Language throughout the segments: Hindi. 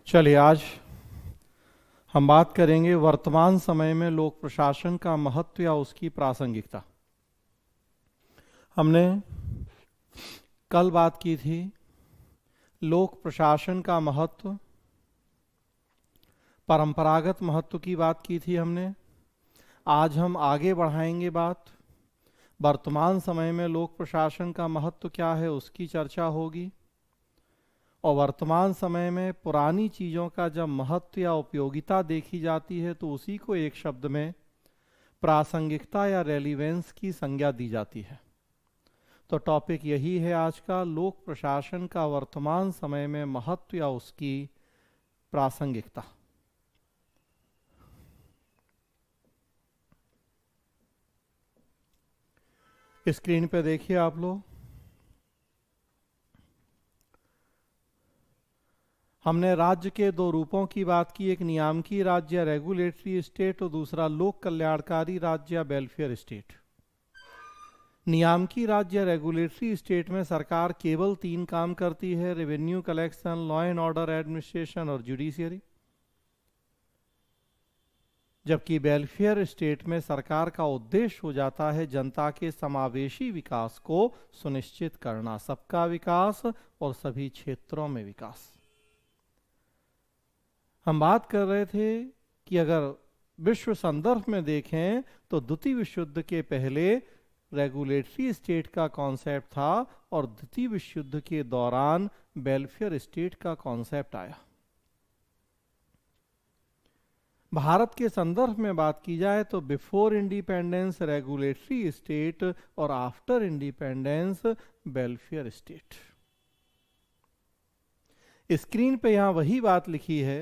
चलिए आज हम बात करेंगे वर्तमान समय में लोक प्रशासन का महत्व या उसकी प्रासंगिकता। हमने कल बात की थी लोक प्रशासन का महत्व, परंपरागत महत्व की बात की थी हमने। आज हम आगे बढ़ाएंगे बात, वर्तमान समय में लोक प्रशासन का महत्व क्या है उसकी चर्चा होगी। और वर्तमान समय में पुरानी चीज़ों का जब महत्व या उपयोगिता देखी जाती है तो उसी को एक शब्द में प्रासंगिकता या रेलिवेंस की संज्ञा दी जाती है। तो टॉपिक यही है आज का, लोक प्रशासन का वर्तमान समय में महत्व या उसकी प्रासंगिकता। स्क्रीन पे देखिए आप लोग, हमने राज्य के दो रूपों की बात की, एक नियामकी राज्य या रेगुलेटरी स्टेट और दूसरा लोक कल्याणकारी राज्य या वेलफेयर स्टेट। नियामकी राज्य या रेगुलेटरी स्टेट में सरकार केवल 3 काम करती है: revenue collection, law and order administration और जुडिशियरी। जबकि वेलफेयर स्टेट में सरकार का उद्देश्य हो जाता है जनता के समावेशी विकास को सुनिश्चित करना, सबका विकास और सभी क्षेत्रों में विकास। हम बात कर रहे थे कि अगर विश्व संदर्भ में देखें तो द्वितीय विश्व युद्ध के पहले रेगुलेटरी स्टेट का कॉन्सेप्ट था और द्वितीय विश्व युद्ध के दौरान वेलफेयर स्टेट का कॉन्सेप्ट आया। भारत के संदर्भ में बात की जाए तो बिफोर इंडिपेंडेंस रेगुलेटरी स्टेट और after independence welfare state. Screen पे यहां वही बात लिखी है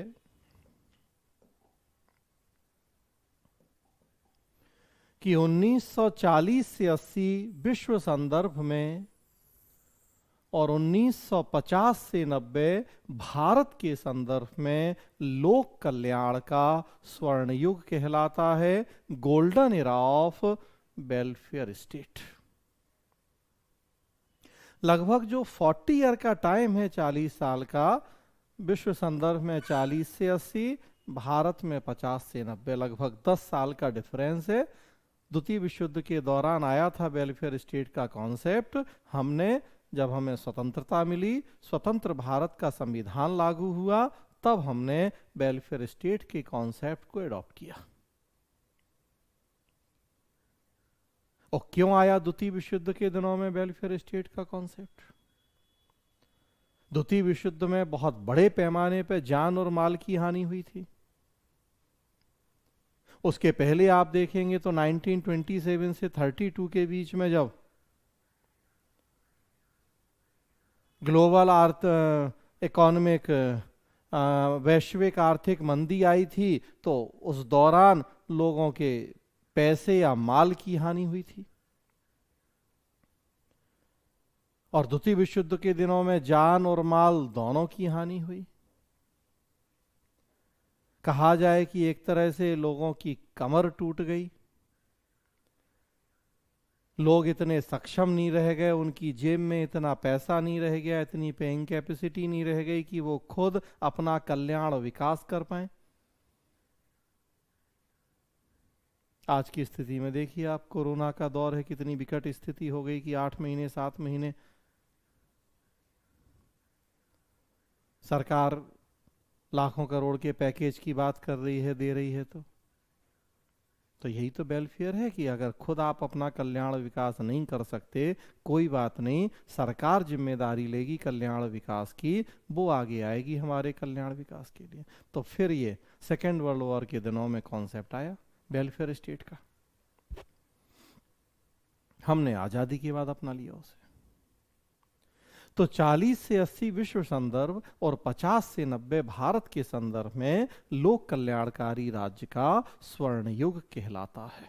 कि 1940 से 80 विश्व संदर्भ में और 1950 से 90 भारत के संदर्भ में लोक कल्याण का स्वर्ण युग कहलाता है, golden era of welfare state. लगभग जो 40 ईयर का टाइम है, 40 साल का, विश्व संदर्भ में 40 से 80, भारत में 50 से 90, लगभग 10 साल का डिफरेंस है। द्वितीय विश्व युद्ध के दौरान आया था वेलफेयर स्टेट का कॉन्सेप्ट। हमने जब हमें स्वतंत्रता मिली, स्वतंत्र भारत का संविधान लागू हुआ, तब हमने वेलफेयर स्टेट के कॉन्सेप्ट को अडॉप्ट किया। और क्यों आया द्वितीय विश्व युद्ध के दिनों में वेलफेयर स्टेट का कॉन्सेप्ट? द्वितीय विश्व युद्ध में बहुत बड़े पैमाने पर जान और माल की हानि हुई थी। उसके पहले आप देखेंगे तो 1927 से 32 के बीच में जब ग्लोबल इकोनॉमिक वैश्विक आर्थिक मंदी आई थी, तो उस दौरान लोगों के पैसे या माल की हानि हुई थी। और द्वितीय विश्व युद्ध के दिनों में जान और माल दोनों की हानि हुई। कहा जाए कि एक तरह से लोगों की कमर टूट गई। लोग इतने सक्षम नहीं रह गए, उनकी जेब में इतना पैसा नहीं रह गया, इतनी पेइंग कैपेसिटी नहीं रह गई कि वो खुद अपना कल्याण और विकास कर पाए। आज की स्थिति में देखिए आप, कोरोना का दौर है, कितनी विकट स्थिति हो गई कि 8 महीने 7 महीने सरकार लाखों करोड़ के पैकेज की बात कर रही है, दे रही है। तो यही तो वेलफेयर है कि अगर खुद आप अपना कल्याण विकास नहीं कर सकते, कोई बात नहीं, सरकार जिम्मेदारी लेगी कल्याण विकास की, वो आगे आएगी हमारे कल्याण विकास के लिए। तो फिर ये सेकेंड वर्ल्ड वॉर के दिनों में कॉन्सेप्ट आया वेलफेयर स्टेट का। हमने आजादी के बाद अपना लिया उसे। तो 40 से 80 विश्व संदर्भ और 50 से 90 भारत के संदर्भ में लोक कल्याणकारी राज्य का स्वर्ण युग कहलाता है।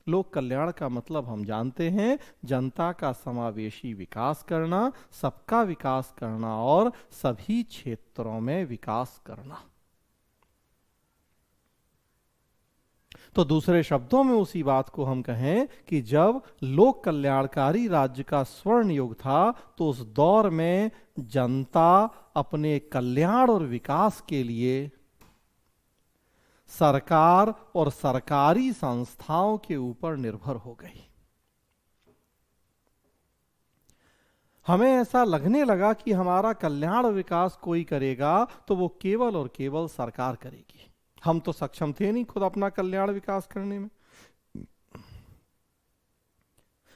लोक कल्याण का मतलब हम जानते हैं, जनता का समावेशी विकास करना, सबका विकास करना और सभी क्षेत्रों में विकास करना। तो दूसरे शब्दों में उसी बात को हम कहें कि जब लोक कल्याणकारी राज्य का स्वर्ण युग था तो उस दौर में जनता अपने कल्याण और विकास के लिए सरकार और सरकारी संस्थाओं के ऊपर निर्भर हो गई। हमें ऐसा लगने लगा कि हमारा कल्याण और विकास कोई करेगा तो वो केवल और केवल सरकार करेगी। हम तो सक्षम थे नहीं खुद अपना कल्याण विकास करने में।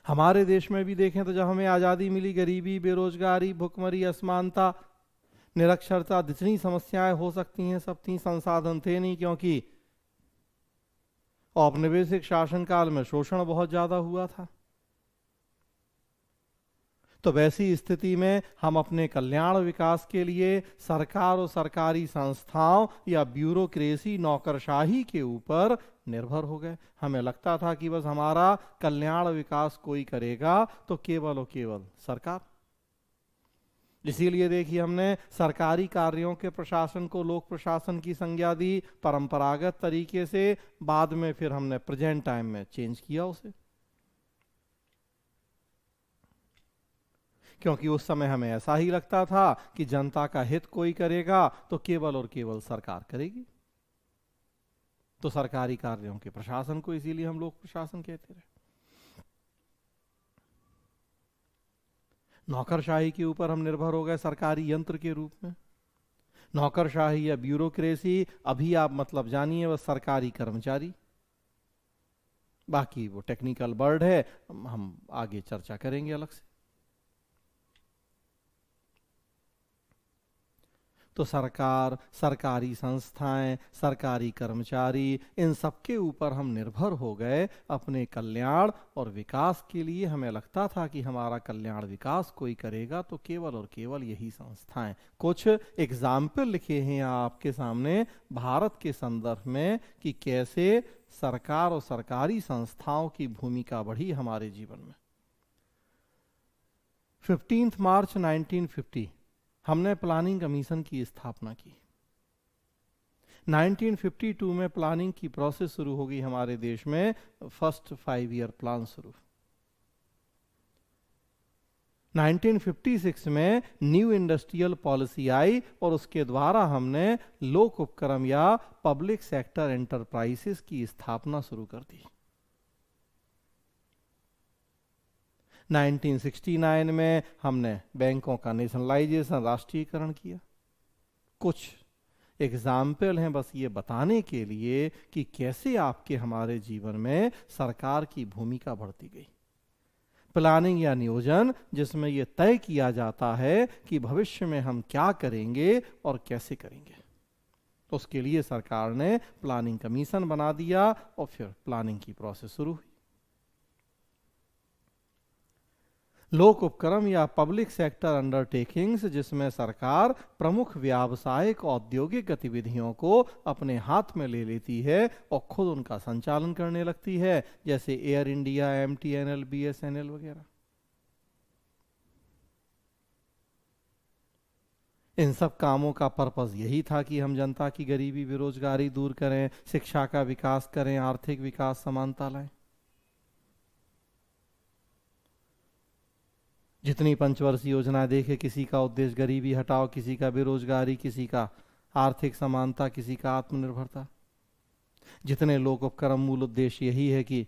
हमारे देश में भी देखें तो जब हमें आजादी मिली, गरीबी, बेरोजगारी, भुखमरी, असमानता, निरक्षरता, जितनी समस्याएं हो सकती हैं सब थी, संसाधन थे नहीं, क्योंकि औपनिवेशिक शासनकाल में शोषण बहुत ज्यादा हुआ था। तो वैसी स्थिति में हम अपने कल्याण विकास के लिए सरकार और सरकारी संस्थाओं या ब्यूरोक्रेसी, नौकरशाही के ऊपर निर्भर हो गए। हमें लगता था कि बस हमारा कल्याण विकास कोई करेगा तो केवल और केवल सरकार। इसीलिए देखिए हमने सरकारी कार्यों के प्रशासन को लोक प्रशासन की संज्ञा दी परंपरागत तरीके से, बाद में फिर हमने प्रेजेंट टाइम में चेंज किया उसे, क्योंकि उस समय हमें ऐसा ही लगता था कि जनता का हित कोई करेगा तो केवल और केवल सरकार करेगी। तो सरकारी कार्यों के प्रशासन को इसीलिए हम लोग प्रशासन कहते रहे। नौकरशाही के ऊपर हम निर्भर हो गए सरकारी यंत्र के रूप में। नौकरशाही या ब्यूरोक्रेसी अभी आप मतलब जानिए वह सरकारी कर्मचारी, बाकी वो टेक्निकल वर्ड है, हम आगे चर्चा करेंगे अलग से। तो सरकार, सरकारी संस्थाएं, सरकारी कर्मचारी, इन सब के ऊपर हम निर्भर हो गए अपने कल्याण और विकास के लिए। हमें लगता था कि हमारा कल्याण विकास कोई करेगा तो केवल और केवल यही संस्थाएं। कुछ एग्जाम्पल लिखे हैं आपके सामने भारत के संदर्भ में कि कैसे सरकार और सरकारी संस्थाओं की भूमिका बढ़ी हमारे जीवन में। 15 मार्च 1950 हमने प्लानिंग कमीशन की स्थापना की। 1952 में प्लानिंग की प्रोसेस शुरू हो गई हमारे देश में, फर्स्ट 5 ईयर प्लान शुरू। 1956 में न्यू इंडस्ट्रियल पॉलिसी आई और उसके द्वारा हमने लोक उपक्रम या पब्लिक सेक्टर एंटरप्राइजेस की स्थापना शुरू कर दी। 1969 में हमने बैंकों का नेशनलाइजेशन, राष्ट्रीयकरण किया। कुछ एग्जाम्पल हैं बस ये बताने के लिए कि कैसे आपके हमारे जीवन में सरकार की भूमिका बढ़ती गई। प्लानिंग या नियोजन, जिसमें यह तय किया जाता है कि भविष्य में हम क्या करेंगे और कैसे करेंगे। तो उसके लिए सरकार ने प्लानिंग कमीशन बना दिया और फिर प्लानिंग की प्रोसेस शुरू हुई। लोक उपक्रम या पब्लिक सेक्टर अंडरटेकिंग्स, जिसमें सरकार प्रमुख व्यावसायिक औद्योगिक गतिविधियों को अपने हाथ में ले लेती है और खुद उनका संचालन करने लगती है, जैसे एयर इंडिया, एमटीएनएल, बीएसएनएल वगैरह। इन सब कामों का पर्पस यही था कि हम जनता की गरीबी, बेरोजगारी दूर करें, शिक्षा का विकास करें, आर्थिक विकास, समानता लाएं। जितनी पंचवर्षीय योजना देखे, किसी का उद्देश्य गरीबी हटाओ, किसी का बेरोजगारी, किसी का आर्थिक समानता, किसी का आत्मनिर्भरता। जितने लोक उपक्रम, मूल उद्देश्य यही है कि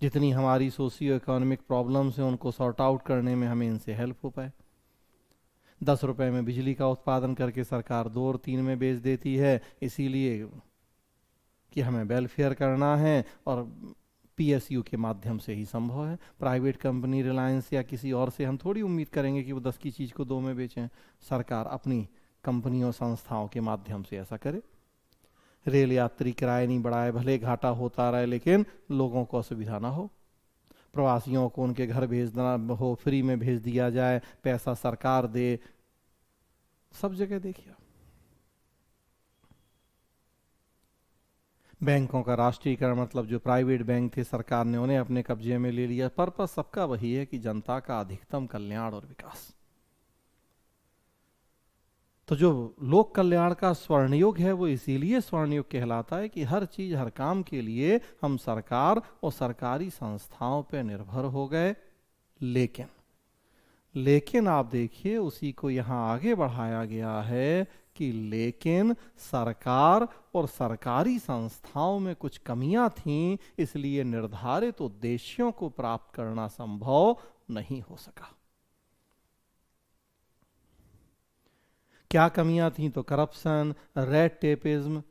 जितनी हमारी सोशियो इकोनॉमिक प्रॉब्लम्स हैं उनको सॉर्ट आउट करने में हमें इनसे हेल्प हो पाए। 10 रुपए में बिजली का उत्पादन करके सरकार 2 और 3 में बेच देती है, इसीलिए कि हमें वेलफेयर करना है और पीएसयू के माध्यम से ही संभव है। प्राइवेट कंपनी रिलायंस या किसी और से हम थोड़ी उम्मीद करेंगे कि वो 10 की चीज को 2 में बेचें। सरकार अपनी कंपनियों, संस्थाओं के माध्यम से ऐसा करे। रेल यात्री किराए नहीं बढ़ाए, भले घाटा होता रहे लेकिन लोगों को असुविधा ना हो। प्रवासियों को उनके घर भेजना हो, फ्री में भेज दिया जाए, पैसा सरकार दे। सब जगह देखिए। बैंकों का राष्ट्रीयकरण, मतलब जो प्राइवेट बैंक थे सरकार ने उन्हें अपने कब्जे में ले लिया। पर्पस सबका वही है कि जनता का अधिकतम कल्याण और विकास। तो जो लोक कल्याण का स्वर्णयुग है वो इसीलिए स्वर्णयुग कहलाता है कि हर चीज हर काम के लिए हम सरकार और सरकारी संस्थाओं पर निर्भर हो गए। लेकिन लेकिन आप देखिए उसी को यहां आगे बढ़ाया गया है कि लेकिन सरकार और सरकारी संस्थाओं में कुछ कमियां थीं, इसलिए निर्धारित उद्देश्यों को प्राप्त करना संभव नहीं हो सका। क्या कमियां थीं? तो करप्शन, रेड टेपिज्म,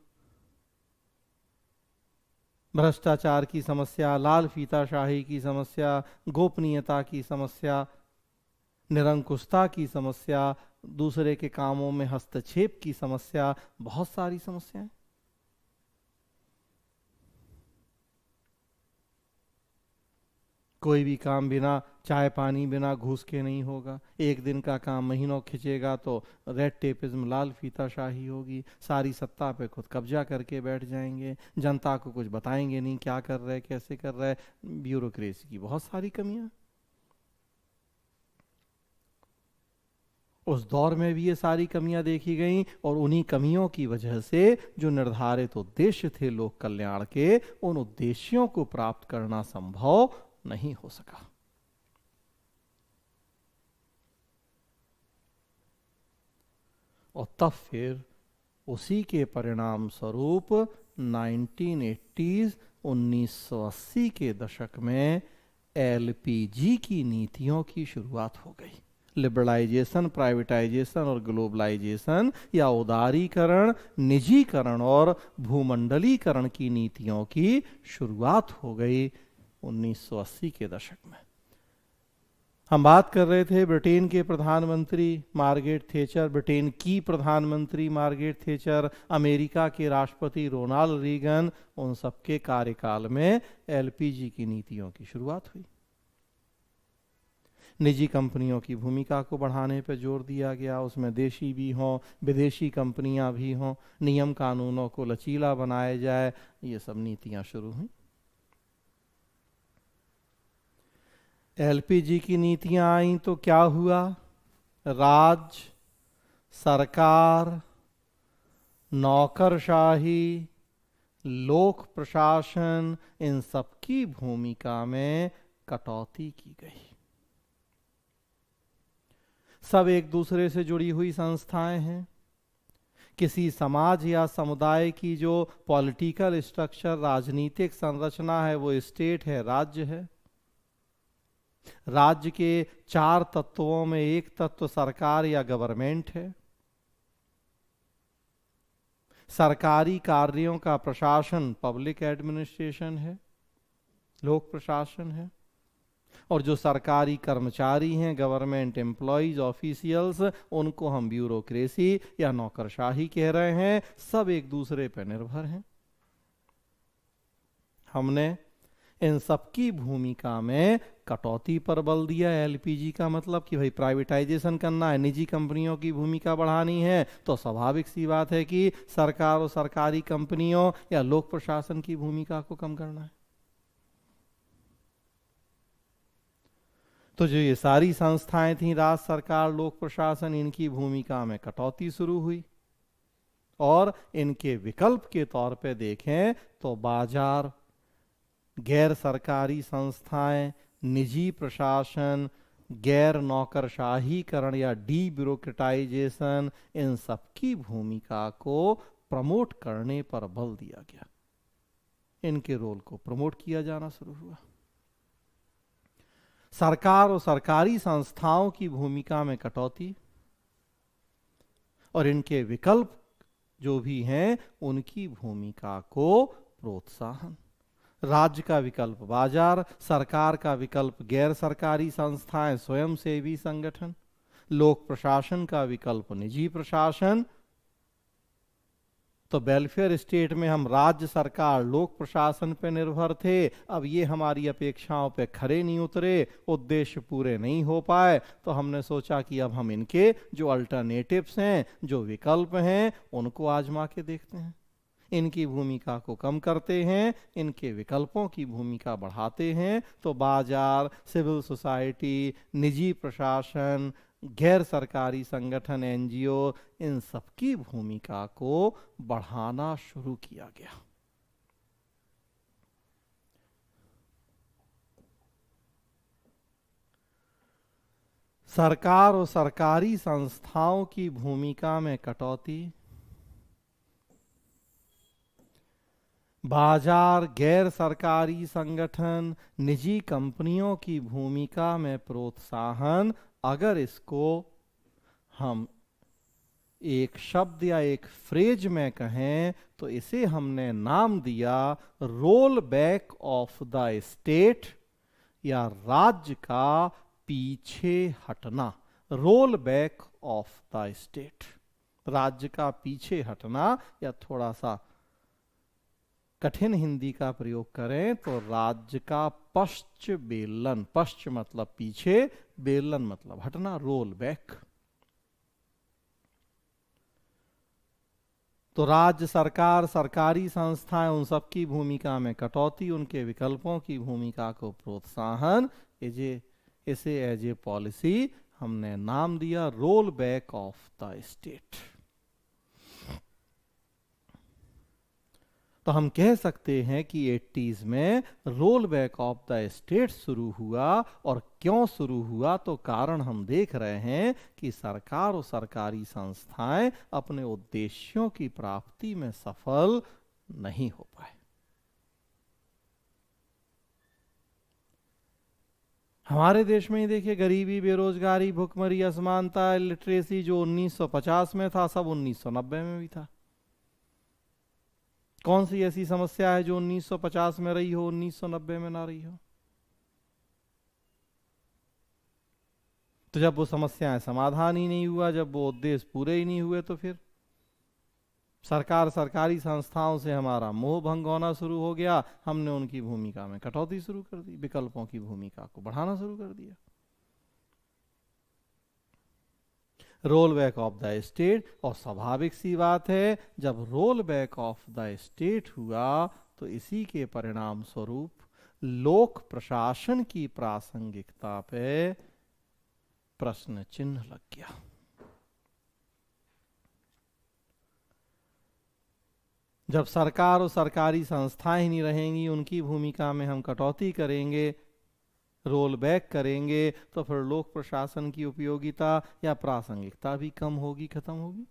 भ्रष्टाचार की समस्या, लाल फीताशाही की समस्या, गोपनीयता की समस्या, निरंकुशता की समस्या, दूसरे के कामों में हस्तक्षेप की समस्या, बहुत सारी समस्याएं। कोई भी काम बिना चाय पानी बिना घूस के नहीं होगा। एक दिन का काम महीनों खिंचेगा तो रेड टेपिज्म, लाल फीताशाही होगी। सारी सत्ता पे खुद कब्जा करके बैठ जाएंगे, जनता को कुछ बताएंगे नहीं क्या कर रहे कैसे कर रहे। ब्यूरोक्रेसी की बहुत सारी कमियां। उस दौर में भी ये सारी कमियां देखी गईं और उन्हीं कमियों की वजह से जो निर्धारित उद्देश्य थे लोक कल्याण के, उन उद्देश्यों को प्राप्त करना संभव नहीं हो सका। और तब फिर उसी के परिणाम स्वरूप 1980 के दशक में एलपीजी की नीतियों की शुरुआत हो गई। लिबरलाइजेशन, प्राइवेटाइजेशन और ग्लोबलाइजेशन या उदारीकरण, निजीकरण और भूमंडलीकरण की नीतियों की शुरुआत हो गई 1980 के दशक में। हम बात कर रहे थे ब्रिटेन के प्रधानमंत्री मार्गरेट थेचर, ब्रिटेन की प्रधानमंत्री मार्गरेट थेचर, अमेरिका के राष्ट्रपति रोनाल्ड रीगन, उन सबके कार्यकाल में एलपीजी की नीतियों की शुरुआत हुई। निजी कंपनियों की भूमिका को बढ़ाने पर जोर दिया गया, उसमें देशी भी हों विदेशी कंपनियां भी हों, नियम कानूनों को लचीला बनाया जाए, ये सब नीतियां शुरू हुई। एलपीजी की नीतियां आई तो क्या हुआ? राज्य, सरकार, नौकरशाही, लोक प्रशासन, इन सबकी भूमिका में कटौती की गई। सब एक दूसरे से जुड़ी हुई संस्थाएं हैं। किसी समाज या समुदाय की जो पॉलिटिकल स्ट्रक्चर, राजनीतिक संरचना है, वो स्टेट है, राज्य है। राज्य के 4 तत्वों में एक तत्व सरकार या गवर्नमेंट है। सरकारी कार्यों का प्रशासन पब्लिक एडमिनिस्ट्रेशन है, लोक प्रशासन है। और जो सरकारी कर्मचारी हैं, गवर्नमेंट एम्प्लॉइज, ऑफिशियल्स, उनको हम ब्यूरोक्रेसी या नौकरशाही कह रहे हैं। सब एक दूसरे पर निर्भर हैं। हमने इन सबकी भूमिका में कटौती पर बल दिया। एलपीजी का मतलब कि भाई प्राइवेटाइजेशन करना है, निजी कंपनियों की भूमिका बढ़ानी है, तो स्वाभाविक सी बात है कि सरकार और सरकारी कंपनियों या लोक प्रशासन की भूमिका को कम करना है। तो जो ये सारी संस्थाएं थीं, राज्य सरकार, लोक प्रशासन, इनकी भूमिका में कटौती शुरू हुई। और इनके विकल्प के तौर पे देखें तो बाजार, गैर सरकारी संस्थाएं, निजी प्रशासन, गैर नौकरशाहीकरण या डी ब्यूरोक्रेटाइजेशन, इन सबकी भूमिका को प्रमोट करने पर बल दिया गया। इनके रोल को प्रमोट किया जाना शुरू हुआ। सरकार और सरकारी संस्थाओं की भूमिका में कटौती और इनके विकल्प जो भी हैं उनकी भूमिका को प्रोत्साहन। राज्य का विकल्प बाजार, सरकार का विकल्प गैर सरकारी संस्थाएं, स्वयंसेवी संगठन, लोक प्रशासन का विकल्प निजी प्रशासन। तो वेलफेयर स्टेट में हम राज्य सरकार, लोक प्रशासन पर निर्भर थे। अब ये हमारी अपेक्षाओं पे खरे नहीं उतरे, उद्देश्य पूरे नहीं हो पाए, तो हमने सोचा कि अब हम इनके जो अल्टरनेटिव्स हैं, जो विकल्प हैं, उनको आजमा के देखते हैं। इनकी भूमिका को कम करते हैं, इनके विकल्पों की भूमिका बढ़ाते हैं। तो बाजार, सिविल सोसाइटी, निजी प्रशासन, गैर सरकारी संगठन, एनजीओ, इन सबकी भूमिका को बढ़ाना शुरू किया गया। सरकार और सरकारी संस्थाओं की भूमिका में कटौती, बाजार, गैर सरकारी संगठन, निजी कंपनियों की भूमिका में प्रोत्साहन, अगर इसको हम एक शब्द या एक फ्रेज में कहें तो इसे हमने नाम दिया role back of the state, या राज्य का पीछे हटना। Role back of the state, राज्य का पीछे हटना, या थोड़ा सा कठिन हिंदी का प्रयोग करें तो राज्य का पश्च बेलन, पश्च मतलब पीछे, बेलन मतलब हटना, रोल बैक। तो राज्य सरकार, सरकारी संस्थाएं, उन सबकी भूमिका में कटौती, उनके विकल्पों की भूमिका को प्रोत्साहन, इसे एज ए पॉलिसी हमने नाम दिया role back of the state. तो हम कह सकते हैं कि 80s में role back of the state शुरू हुआ। और क्यों शुरू हुआ? तो कारण हम देख रहे हैं कि सरकार और सरकारी संस्थाएं अपने उद्देश्यों की प्राप्ति में सफल नहीं हो पाए। हमारे देश में ही देखिए, गरीबी, बेरोजगारी, भुखमरी, असमानता, लिटरेसी जो 1950 में था, सब 1990 में भी था। कौन सी ऐसी समस्या है जो 1950 में रही हो 1990 में ना रही हो? तो जब वो समस्याएं समाधान ही नहीं हुआ, जब वो उद्देश्य पूरे ही नहीं हुए, तो फिर सरकार, सरकारी संस्थाओं से हमारा मोह भंग होना शुरू हो गया। हमने उनकी भूमिका में कटौती शुरू कर दी, विकल्पों की भूमिका को बढ़ाना शुरू कर दिया। Role back of the state, और स्वाभाविक सी बात है, जब role back of the state हुआ तो इसी के परिणाम स्वरूप लोक प्रशासन की प्रासंगिकता पे प्रश्न चिन्ह लग गया। जब सरकार और सरकारी संस्थाएं ही नहीं रहेंगी, उनकी भूमिका में हम कटौती करेंगे, रोल बैक करेंगे, तो फिर लोक प्रशासन की उपयोगिता या प्रासंगिकता भी कम होगी, खत्म होगी।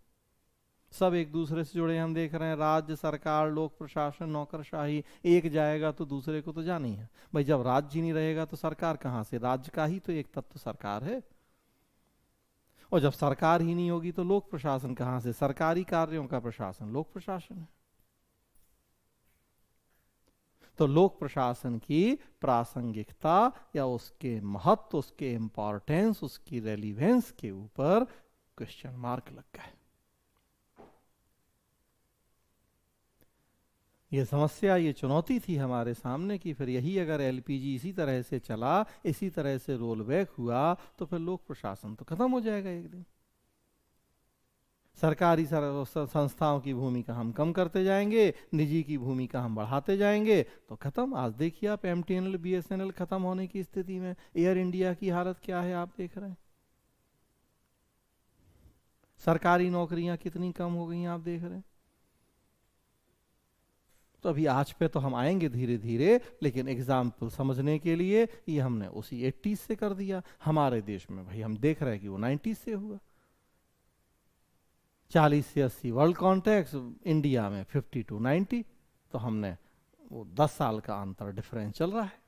सब एक दूसरे से जुड़े हम देख रहे हैं, राज्य सरकार, लोक प्रशासन, नौकरशाही, एक जाएगा तो दूसरे को तो जाना ही है। भाई जब राज्य ही नहीं रहेगा तो सरकार कहां से? राज्य का ही तो एक तत्व सरकार है। और जब सरकार ही नहीं होगी तो लोक प्रशासन कहां से? सरकारी कार्यों का प्रशासन लोक प्रशासन है। तो लोक प्रशासन की प्रासंगिकता या उसके महत्व, उसके इंपॉर्टेंस, उसकी रेलिवेंस के ऊपर क्वेश्चन मार्क लग गए। ये समस्या, ये चुनौती थी हमारे सामने कि फिर यही अगर एलपीजी इसी तरह से चला, इसी तरह से रोल बैक हुआ, तो फिर लोक प्रशासन तो खत्म हो जाएगा एक दिन। सरकारी संस्थाओं की भूमिका हम कम करते जाएंगे, निजी की भूमिका हम बढ़ाते जाएंगे, तो खत्म। आज देखिए आप, एमटीएनएल, बीएसएनएल खत्म होने की स्थिति में, एयर इंडिया की हालत क्या है आप देख रहे हैं। सरकारी नौकरियां कितनी कम हो गई आप देख रहे हैं। तो अभी आज पे तो हम आएंगे धीरे धीरे, लेकिन एग्जाम्पल समझने के लिए ये हमने उसी 80s से कर दिया। हमारे देश में भाई हम देख रहे हैं कि वो 90s से हुआ। 40 से 80 वर्ल्ड कॉन्टेक्स्ट, इंडिया में 50 to 90, तो हमने वो 10 साल का अंतर डिफरेंस चल रहा है।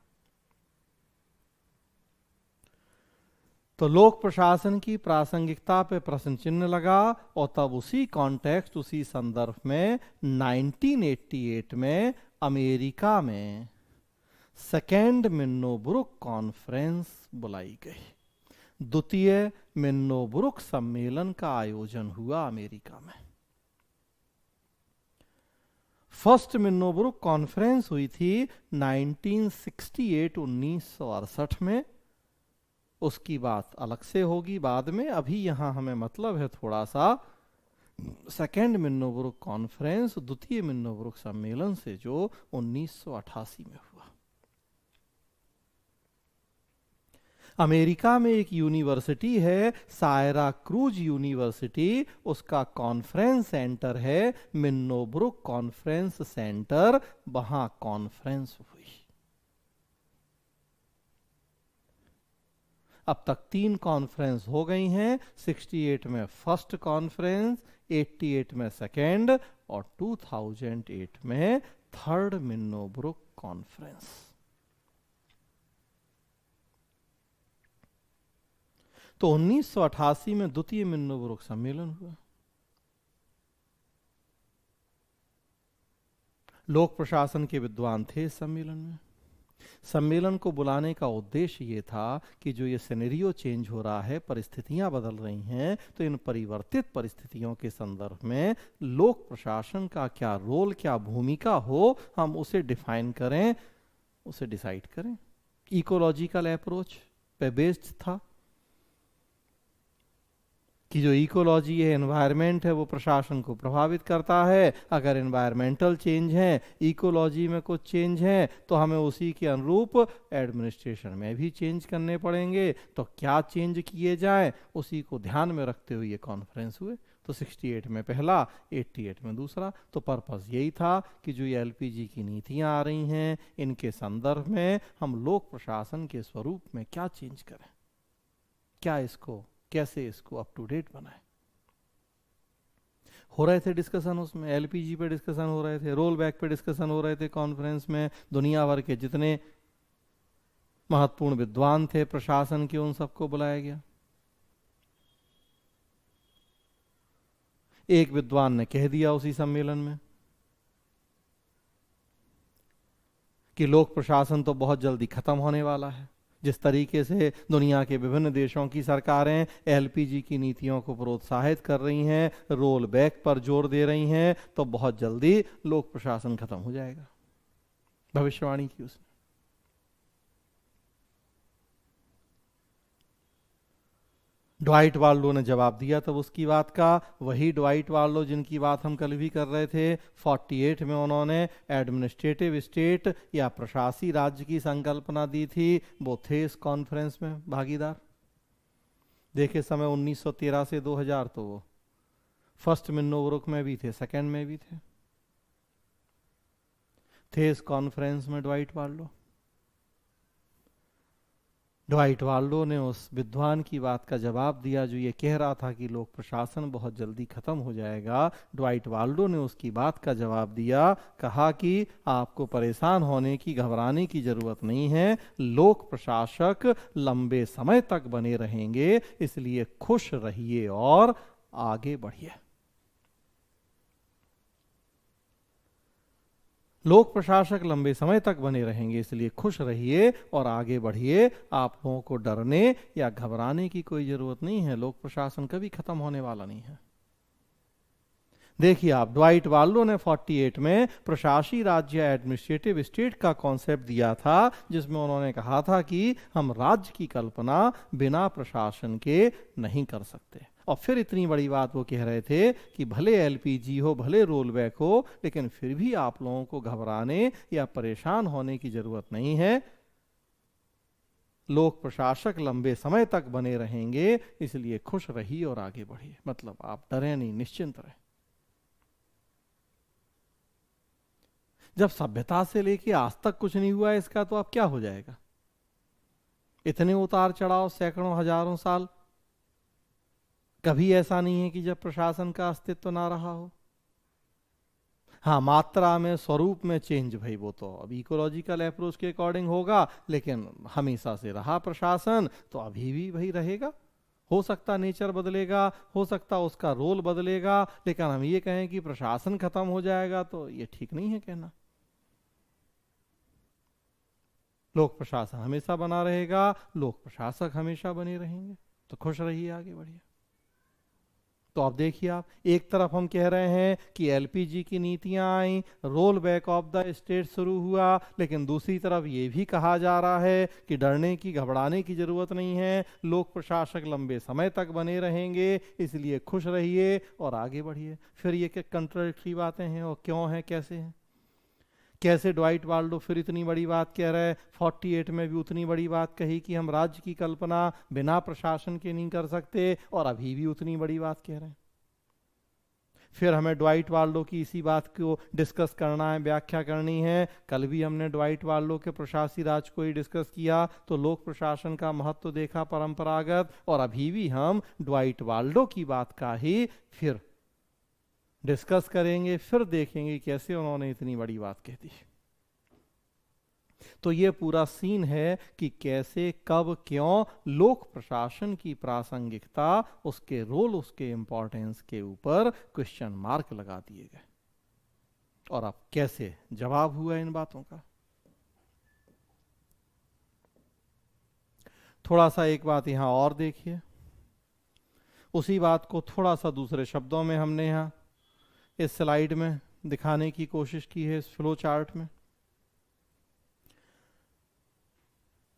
तो लोक प्रशासन की प्रासंगिकता पे प्रश्न चिन्ह लगा, और तब उसी कॉन्टेक्स्ट, उसी संदर्भ में 1988 में अमेरिका में सेकेंड मिन्नोब्रुक कॉन्फ्रेंस बुलाई गई। द्वितीय मिन्नोब्रुक सम्मेलन का आयोजन हुआ अमेरिका में। फर्स्ट मिन्नोब्रुक कॉन्फ्रेंस हुई थी 1968, 1968 में। उसकी बात अलग से होगी बाद में, अभी यहां हमें मतलब है थोड़ा सा सेकेंड मिन्नोब्रुक कॉन्फ्रेंस, द्वितीय मिन्नोब्रुक सम्मेलन से जो 1988 में हुआ। अमेरिका में एक यूनिवर्सिटी है सायरा क्रूज यूनिवर्सिटी, उसका कॉन्फ्रेंस सेंटर है मिन्नोब्रुक कॉन्फ्रेंस सेंटर, वहां कॉन्फ्रेंस हुई। अब तक 3 कॉन्फ्रेंस हो गई हैं। 68 में फर्स्ट कॉन्फ्रेंस, 88 में सेकेंड और 2008 में थर्ड मिन्नोब्रुक कॉन्फ्रेंस। तो 1988 में द्वितीय मिन्नोब्रुक सम्मेलन हुआ। लोक प्रशासन के विद्वान थे इस सम्मेलन में। सम्मेलन को बुलाने का उद्देश्य ये था कि जो ये सिनेरियो चेंज हो रहा है, परिस्थितियां बदल रही हैं, तो इन परिवर्तित परिस्थितियों के संदर्भ में लोक प्रशासन का क्या रोल, क्या भूमिका हो, हम उसे डिफाइन करें, उसे डिसाइड करें। इकोलॉजिकल अप्रोच पे बेस्ड था कि जो इकोलॉजी है, एनवायरनमेंट है, वो प्रशासन को प्रभावित करता है। अगर एनवायरमेंटल चेंज है, इकोलॉजी में कुछ चेंज है, तो हमें उसी के अनुरूप एडमिनिस्ट्रेशन में भी चेंज करने पड़ेंगे। तो क्या चेंज किए जाएं, उसी को ध्यान में रखते हुए ये कॉन्फ्रेंस हुए। तो 68 में पहला, 88 में दूसरा। तो पर्पस यही था कि जो ये एलपीजी की नीतियां आ रही हैं, इनके संदर्भ में हम लोक प्रशासन के स्वरूप में क्या चेंज करें, क्या इसको, कैसे इसको अप टू डेट बनाए। हो रहे थे डिस्कशन, उसमें एलपीजी पे डिस्कशन हो रहे थे, रोल बैक पे डिस्कशन हो रहे थे। कॉन्फ्रेंस में दुनिया भर के जितने महत्वपूर्ण विद्वान थे प्रशासन के, उन सबको बुलाया गया। एक विद्वान ने कह दिया उसी सम्मेलन में कि लोक प्रशासन तो बहुत जल्दी खत्म होने वाला है। जिस तरीके से दुनिया के विभिन्न देशों की सरकारें एलपीजी की नीतियों को प्रोत्साहित कर रही हैं, रोल बैक पर जोर दे रही हैं, तो बहुत जल्दी लोक प्रशासन खत्म हो जाएगा। भविष्यवाणी की उसने। ड्वाइट वार्लो ने जवाब दिया तब उसकी बात का, वही ड्वाइट वार्लो जिनकी बात हम कल भी कर रहे थे। 48 में उन्होंने एडमिनिस्ट्रेटिव स्टेट या प्रशासी राज्य की संकल्पना दी थी। वो थे इस कॉन्फ्रेंस में भागीदार। देखे समय 1913 से 2000, तो वो फर्स्ट मिन्नोब्रुक में भी थे, सेकेंड में भी थे इस कॉन्फ्रेंस में ड्वाइट वार्लो। ड्वाइट वार्लो ने उस विद्वान की बात का जवाब दिया जो ये कह रहा था कि लोक प्रशासन बहुत जल्दी खत्म हो जाएगा। ड्वाइट वार्लो ने उसकी बात का जवाब दिया, कहा कि आपको परेशान होने की, घबराने की जरूरत नहीं है। लोक प्रशासक लंबे समय तक बने रहेंगे, इसलिए खुश रहिए और आगे बढ़िए। लोक प्रशासक लंबे समय तक बने रहेंगे, इसलिए खुश रहिए और आगे बढ़िए। आप लोगों को डरने या घबराने की कोई जरूरत नहीं है। लोक प्रशासन कभी खत्म होने वाला नहीं है। देखिए आप, ड्वाइट वार्लो ने 48 में प्रशासी राज्य एडमिनिस्ट्रेटिव स्टेट का कॉन्सेप्ट दिया था, जिसमें उन्होंने कहा था कि हम राज्य की कल्पना बिना प्रशासन के नहीं कर सकते। और फिर इतनी बड़ी बात वो कह रहे थे कि भले एलपीजी हो, भले रोल बैक हो, लेकिन फिर भी आप लोगों को घबराने या परेशान होने की जरूरत नहीं है। लोक प्रशासक लंबे समय तक बने रहेंगे, इसलिए खुश रहिए और आगे बढ़िए। मतलब आप डरे नहीं, निश्चिंत रहे। जब सभ्यता से लेके आज तक कुछ नहीं हुआ है इसका, तो अब क्या हो जाएगा। इतने उतार चढ़ाव, सैकड़ों हजारों साल, कभी ऐसा नहीं है कि जब प्रशासन का अस्तित्व ना रहा हो। हाँ, मात्रा में, स्वरूप में चेंज भाई वो तो अब इकोलॉजिकल अप्रोच के अकॉर्डिंग होगा, लेकिन हमेशा से रहा प्रशासन, तो अभी भी वही रहेगा। हो सकता नेचर बदलेगा, हो सकता उसका रोल बदलेगा, लेकिन हम ये कहें कि प्रशासन खत्म हो जाएगा, तो ये ठीक नहीं है कहना। लोक प्रशासन हमेशा बना रहेगा, लोक प्रशासक हमेशा बने रहेंगे। तो खुश रहिए, आगे बढ़िए। तो अब देखिए आप, एक तरफ हम कह रहे हैं कि एलपीजी की नीतियां आई, roll back of the state शुरू हुआ, लेकिन दूसरी तरफ ये भी कहा जा रहा है कि डरने की, घबराने की जरूरत नहीं है। लोक प्रशासक लंबे समय तक बने रहेंगे, इसलिए खुश रहिए और आगे बढ़िए। फिर ये क्या कंट्राडिक्टरी बातें हैं और क्यों हैं, कैसे हैं? कैसे ड्वाइट वाल्डो फिर इतनी बड़ी बात कह रहा है, 48 में भी उतनी बड़ी बात कही कि हम राज्य की कल्पना बिना प्रशासन के नहीं कर सकते, और अभी भी उतनी बड़ी बात कह रहे हैं। फिर हमें ड्वाइट वाल्डो की इसी बात को डिस्कस करना है, व्याख्या करनी है। कल भी हमने ड्वाइट वाल्डो के प्रशासी राज को ही डिस्कस किया, तो लोक प्रशासन का महत्व देखा परंपरागत, और अभी भी हम ड्वाइट वाल्डो की बात का ही फिर डिस्कस करेंगे, फिर देखेंगे कैसे उन्होंने इतनी बड़ी बात कह दी। तो ये पूरा सीन है कि कैसे, कब, क्यों लोक प्रशासन की प्रासंगिकता, उसके रोल, उसके इंपॉर्टेंस के ऊपर क्वेश्चन मार्क लगा दिए गए, और अब कैसे जवाब हुआ इन बातों का। थोड़ा सा एक बात यहां और देखिए, उसी बात को थोड़ा सा दूसरे शब्दों में हमने यहां इस स्लाइड में दिखाने की कोशिश की है, इस फ्लो चार्ट में।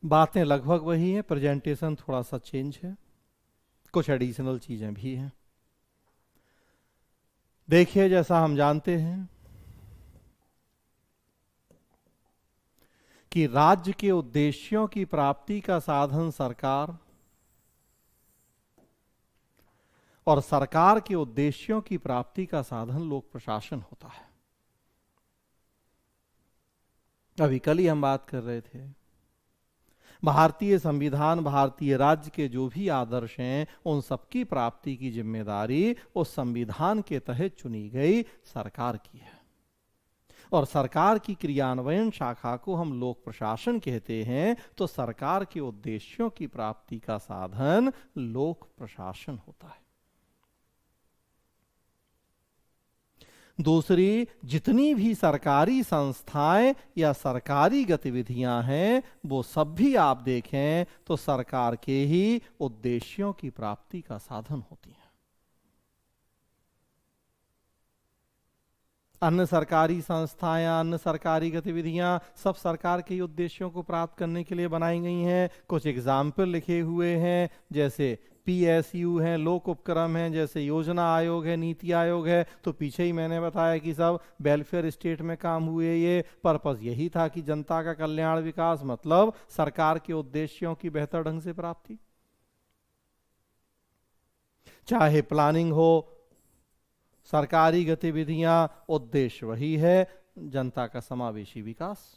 बातें लगभग वही हैं, प्रेजेंटेशन थोड़ा सा चेंज है, कुछ एडिशनल चीजें भी हैं। देखिए, जैसा हम जानते हैं कि राज्य के उद्देश्यों की प्राप्ति का साधन सरकार, और सरकार के उद्देश्यों की प्राप्ति का साधन लोक प्रशासन होता है। अभी कल ही हम बात कर रहे थे, भारतीय संविधान, भारतीय राज्य के जो भी आदर्श हैं, उन सबकी प्राप्ति की जिम्मेदारी उस संविधान के तहत चुनी गई सरकार की है, और सरकार की क्रियान्वयन शाखा को हम लोक प्रशासन कहते हैं। तो सरकार के उद्देश्यों की प्राप्ति का साधन लोक प्रशासन होता है। दूसरी, जितनी भी सरकारी संस्थाएं या सरकारी गतिविधियां हैं, वो सब भी आप देखें तो सरकार के ही उद्देश्यों की प्राप्ति का साधन होती हैं। अन्य सरकारी संस्थाएं, अन्य सरकारी गतिविधियां सब सरकार के ही उद्देश्यों को प्राप्त करने के लिए बनाई गई हैं। कुछ एग्जाम्पल लिखे हुए हैं, जैसे PSU है, लोक उपक्रम है, जैसे योजना आयोग है, नीति आयोग है। तो पीछे ही मैंने बताया कि सब वेलफेयर स्टेट में काम हुए। ये पर्पस यही था कि जनता का कल्याण, विकास, मतलब सरकार के उद्देश्यों की बेहतर ढंग से प्राप्ति। चाहे प्लानिंग हो, सरकारी गतिविधियां, उद्देश्य वही है, जनता का समावेशी विकास।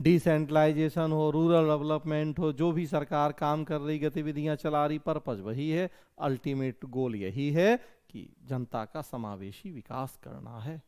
डिसेंट्रलाइजेशन हो, रूरल डेवलपमेंट हो, जो भी सरकार काम कर रही, गतिविधियां चला रही, पर्पस वही है, अल्टीमेट गोल यही है कि जनता का समावेशी विकास करना है।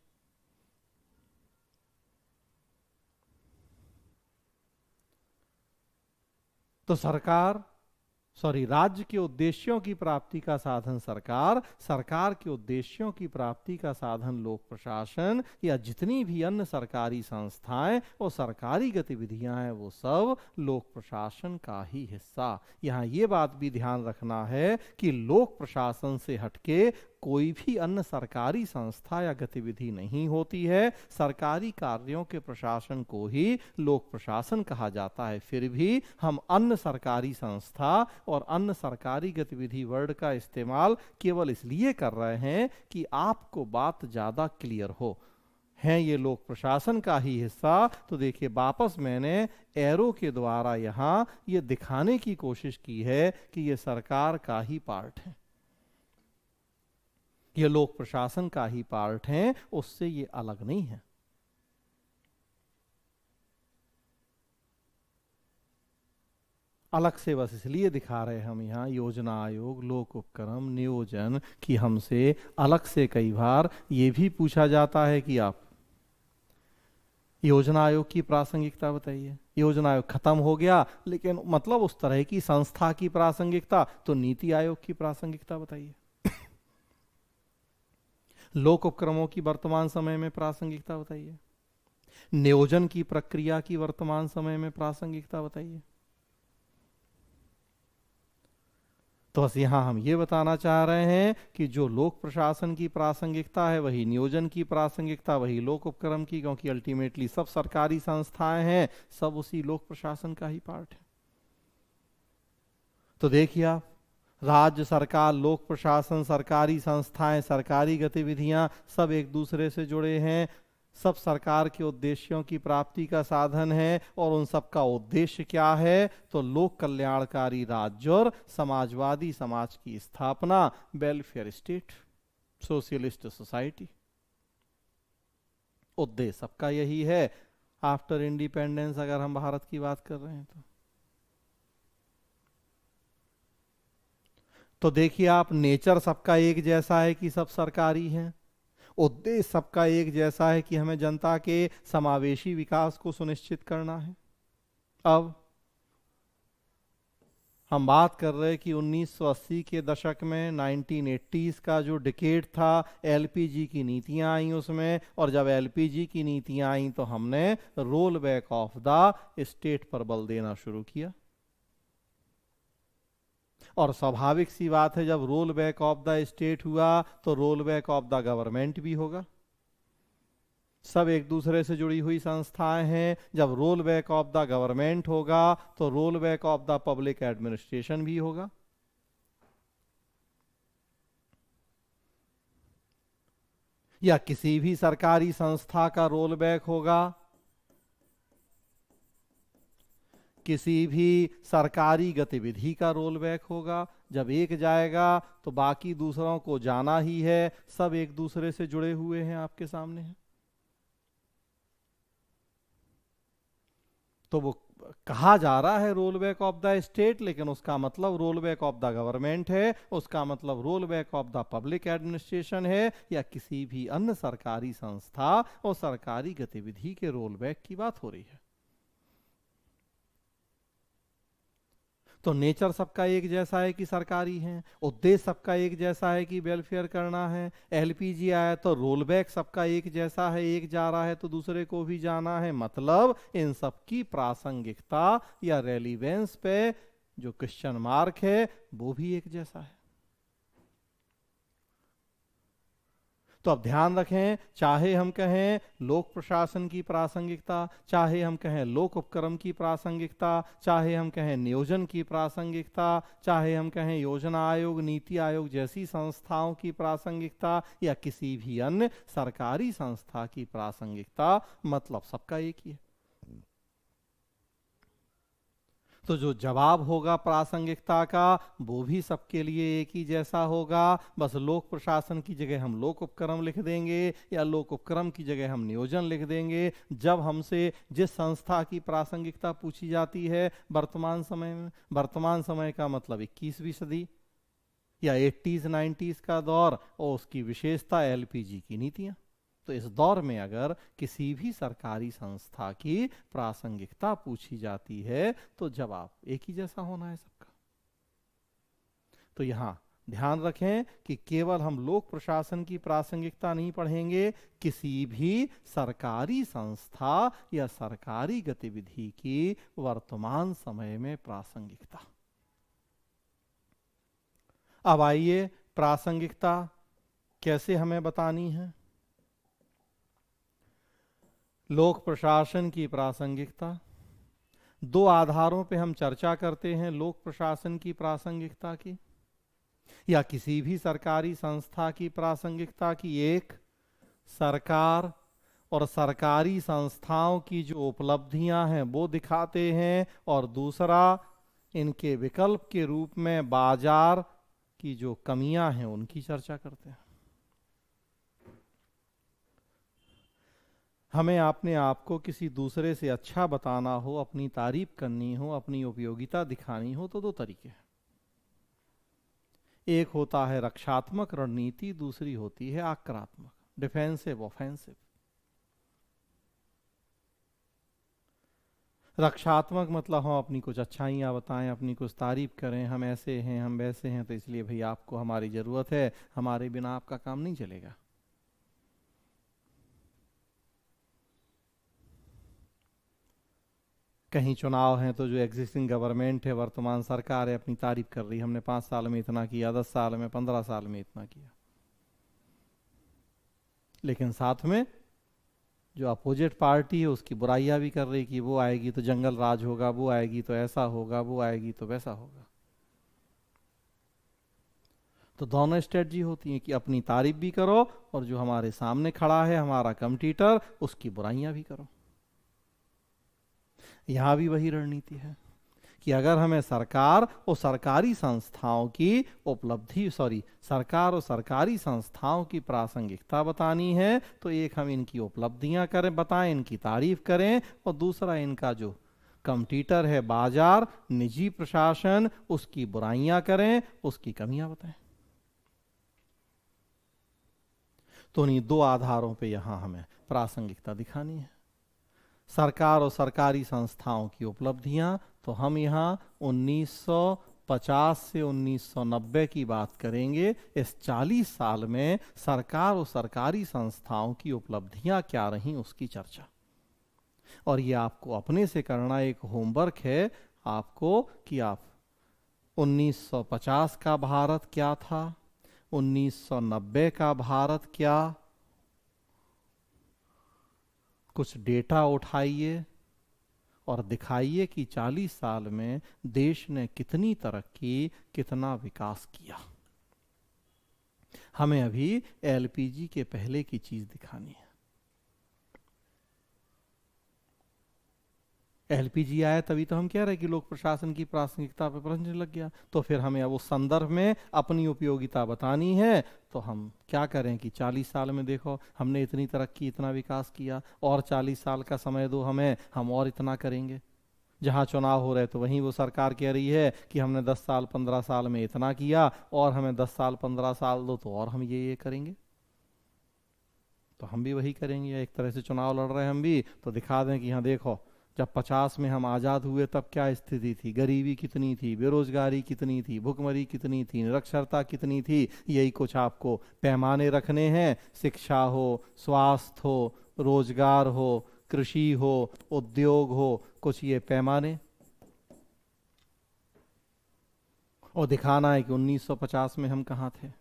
तो राज्य के उद्देश्यों की प्राप्ति का साधन सरकार, सरकार के उद्देश्यों की प्राप्ति का साधन लोक प्रशासन, या जितनी भी अन्य सरकारी संस्थाएं और सरकारी गतिविधियां हैं, वो सब लोक प्रशासन का ही हिस्सा। यहाँ ये बात भी ध्यान रखना है कि लोक प्रशासन से हटके कोई भी अन्य सरकारी संस्था या गतिविधि नहीं होती है। सरकारी कार्यों के प्रशासन को ही लोक प्रशासन कहा जाता है। फिर भी हम अन्य सरकारी संस्था और अन्य सरकारी गतिविधि वर्ड का इस्तेमाल केवल इसलिए कर रहे हैं कि आपको बात ज्यादा क्लियर हो। हैं ये लोक प्रशासन का ही हिस्सा। तो देखिए, वापस मैंने एरो के द्वारा यहां ये दिखाने की कोशिश की है कि ये सरकार का ही पार्ट है, ये लोक प्रशासन का ही पार्ट है, उससे ये अलग नहीं है। अलग से बस इसलिए दिखा रहे हम यहाँ योजना आयोग, लोक उपक्रम, नियोजन कि हमसे अलग से कई बार ये भी पूछा जाता है कि आप योजना आयोग की प्रासंगिकता बताइए। योजना आयोग खत्म हो गया, लेकिन मतलब उस तरह की संस्था की प्रासंगिकता, तो नीति आयोग की प्रासंगिकता बताइए। लोक उपक्रमों की वर्तमान समय में प्रासंगिकता बताइए। नियोजन की प्रक्रिया की वर्तमान समय में प्रासंगिकता बताइए। तो बस यहां हम ये बताना चाह रहे हैं कि जो लोक प्रशासन की प्रासंगिकता है, वही नियोजन की प्रासंगिकता, वही लोक उपक्रम की, क्योंकि अल्टीमेटली सब सरकारी संस्थाएं हैं, सब उसी लोक प्रशासन का ही पार्ट है। तो देखिए आप, राज्य सरकार, लोक प्रशासन, सरकारी संस्थाएं, सरकारी गतिविधियां सब एक दूसरे से जुड़े हैं। सब सरकार के उद्देश्यों की प्राप्ति का साधन है। और उन सब का उद्देश्य क्या है? तो लोक कल्याणकारी राज्य और समाजवादी समाज की स्थापना, वेलफेयर स्टेट, सोशलिस्ट सोसाइटी। उद्देश्य सबका यही है। आफ्टर इंडिपेंडेंस अगर हम भारत की बात कर रहे हैं तो देखिए आप, नेचर सबका एक जैसा है कि सब सरकारी हैं। उद्देश्य सबका एक जैसा है कि हमें जनता के समावेशी विकास को सुनिश्चित करना है। अब हम बात कर रहे हैं कि 1980 के दशक में, 1980s का जो डिकेड था, एलपीजी की नीतियां आई उसमें। और जब एलपीजी की नीतियां आई तो हमने role back of the state पर बल देना शुरू किया। और स्वाभाविक सी बात है, जब role back of the state हुआ तो role back of the government भी होगा। सब एक दूसरे से जुड़ी हुई संस्थाएं हैं। जब role back of the government होगा तो role back of the public administration भी होगा। या किसी भी सरकारी संस्था का रोल बैक होगा, किसी भी सरकारी गतिविधि का रोल बैक होगा। जब एक जाएगा तो बाकी दूसरों को जाना ही है। सब एक दूसरे से जुड़े हुए हैं, आपके सामने है। तो वो कहा जा रहा है role back of the state, लेकिन उसका मतलब role back of the government है, उसका मतलब role back of the public administration है, या किसी भी अन्य सरकारी संस्था और सरकारी गतिविधि के रोल बैक की बात हो रही है। तो नेचर सबका एक जैसा है कि सरकारी है, उद्देश्य सबका एक जैसा है कि वेलफेयर करना है। एलपीजी आया तो रोल बैक सबका एक जैसा है, एक जा रहा है तो दूसरे को भी जाना है। मतलब इन सब की प्रासंगिकता या रेलिवेंस पे जो क्वेश्चन मार्क है वो भी एक जैसा है। तो अब ध्यान रखें, चाहे हम कहें लोक प्रशासन की प्रासंगिकता, चाहे हम कहें लोक उपक्रम की प्रासंगिकता, चाहे हम कहें नियोजन की प्रासंगिकता, चाहे हम कहें योजना आयोग, नीति आयोग जैसी संस्थाओं की प्रासंगिकता, या किसी भी अन्य सरकारी संस्था की प्रासंगिकता, मतलब सबका एक ही है। तो जो जवाब होगा प्रासंगिकता का वो भी सबके लिए एक ही जैसा होगा। बस लोक प्रशासन की जगह हम लोक उपक्रम लिख देंगे, या लोक उपक्रम की जगह हम नियोजन लिख देंगे। जब हमसे जिस संस्था की प्रासंगिकता पूछी जाती है वर्तमान समय में, वर्तमान समय का मतलब 21वीं सदी या 80s 90s का दौर, और उसकी विशेषता एलपीजी की नीतियां। तो इस दौर में अगर किसी भी सरकारी संस्था की प्रासंगिकता पूछी जाती है तो जवाब एक ही जैसा होना है सबका। तो यहां ध्यान रखें कि केवल हम लोक प्रशासन की प्रासंगिकता नहीं पढ़ेंगे, किसी भी सरकारी संस्था या सरकारी गतिविधि की वर्तमान समय में प्रासंगिकता। अब आइए, प्रासंगिकता कैसे हमें बतानी है। लोक प्रशासन की प्रासंगिकता, दो आधारों पे हम चर्चा करते हैं लोक प्रशासन की प्रासंगिकता की या किसी भी सरकारी संस्था की प्रासंगिकता की। एक, सरकार और सरकारी संस्थाओं की जो उपलब्धियां हैं वो दिखाते हैं, और दूसरा, इनके विकल्प के रूप में बाजार की जो कमियां हैं उनकी चर्चा करते हैं। हमें अपने आप को किसी दूसरे से अच्छा बताना हो, अपनी तारीफ करनी हो, अपनी उपयोगिता दिखानी हो तो दो तरीके हैं। एक होता है रक्षात्मक रणनीति, दूसरी होती है आक्रामक, डिफेंसिव ऑफेंसिव। रक्षात्मक मतलब हम अपनी कुछ अच्छाइयाँ बताएं, अपनी कुछ तारीफ करें, हम ऐसे हैं, हम वैसे हैं, तो इसलिए भाई आपको हमारी ज़रूरत है, हमारे बिना आपका काम नहीं चलेगा। कहीं चुनाव हैं तो जो एग्जिस्टिंग गवर्नमेंट है, वर्तमान सरकार है, अपनी तारीफ कर रही है, हमने 5 साल में इतना किया, 10 साल में, 15 साल में इतना किया। लेकिन साथ में जो अपोजिट पार्टी है उसकी बुराइयां भी कर रही कि वो आएगी तो जंगल राज होगा, वो आएगी तो ऐसा होगा, वो आएगी तो वैसा होगा। तो दोनों स्ट्रेटजी होती हैं कि अपनी तारीफ भी करो और जो हमारे सामने खड़ा है हमारा कंपटीटर उसकी बुराइयां भी करो। यहां भी वही रणनीति है कि अगर हमें सरकार और सरकारी संस्थाओं की उपलब्धि सरकार और सरकारी संस्थाओं की प्रासंगिकता बतानी है तो एक हम इनकी उपलब्धियां करें, बताएं, इनकी तारीफ करें, और दूसरा इनका जो कंपटीटर है बाजार, निजी प्रशासन, उसकी बुराइयां करें, उसकी कमियां बताएं। तो इन्हीं दो आधारों पे यहां हमें प्रासंगिकता दिखानी है। सरकार और सरकारी संस्थाओं की उपलब्धियां, तो हम यहाँ 1950 से 1990 की बात करेंगे। इस 40 साल में सरकार और सरकारी संस्थाओं की उपलब्धियां क्या रहीं उसकी चर्चा। और ये आपको अपने से करना एक होमवर्क है आपको कि आप 1950 का भारत क्या था, 1990 का भारत क्या, कुछ डेटा उठाइए और दिखाइए कि 40 साल में देश ने कितनी तरक्की, कितना विकास किया। हमें अभी एलपीजी के पहले की चीज दिखानी है। एलपीजी आया तभी तो हम कह रहे हैं कि लोक प्रशासन की प्रासंगिकता पर प्रश्न लग गया। तो फिर हमें अब उस संदर्भ में अपनी उपयोगिता बतानी है। तो हम क्या करें कि 40 साल में देखो हमने इतनी तरक्की, इतना विकास किया, और 40 साल का समय दो हमें, हम और इतना करेंगे। जहां चुनाव हो रहे तो वहीं वो सरकार कह रही है कि हमने 10 साल 15 साल में इतना किया, और हमें 10 साल 15 साल दो तो और हम ये करेंगे। तो हम भी वही करेंगे। एक तरह से चुनाव लड़ रहे हैं हम भी, तो दिखा दें कि हाँ देखो जब 50 में हम आज़ाद हुए तब क्या स्थिति थी, गरीबी कितनी थी, बेरोजगारी कितनी थी, भुखमरी कितनी थी, निरक्षरता कितनी थी। यही कुछ आपको पैमाने रखने हैं। शिक्षा हो, स्वास्थ्य हो, रोजगार हो, कृषि हो, उद्योग हो, कुछ ये पैमाने, और दिखाना है कि 1950 में हम कहाँ थे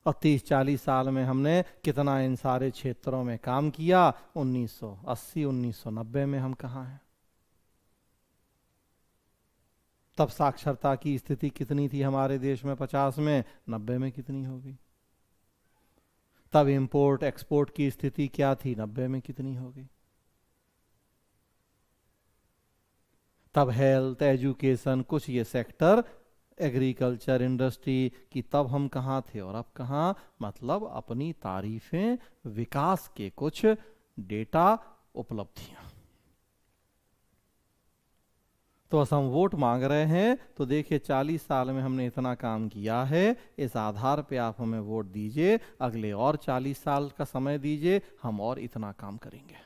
और 30-40 साल में हमने कितना इन सारे क्षेत्रों में काम किया। 1980 1990 में हम कहाँ हैं। तब साक्षरता की स्थिति कितनी थी हमारे देश में 50 में, 90 में कितनी होगी। तब इंपोर्ट एक्सपोर्ट की स्थिति क्या थी, 90 में कितनी होगी। तब हेल्थ, एजुकेशन, कुछ ये सेक्टर, एग्रीकल्चर, इंडस्ट्री की, तब हम कहाँ थे और अब कहाँ। मतलब अपनी तारीफें, विकास के कुछ डेटा, उपलब्धियां। तो बस हम वोट मांग रहे हैं। तो देखिए 40 साल में हमने इतना काम किया है, इस आधार पे आप हमें वोट दीजिए। अगले और 40 साल का समय दीजिए, हम और इतना काम करेंगे।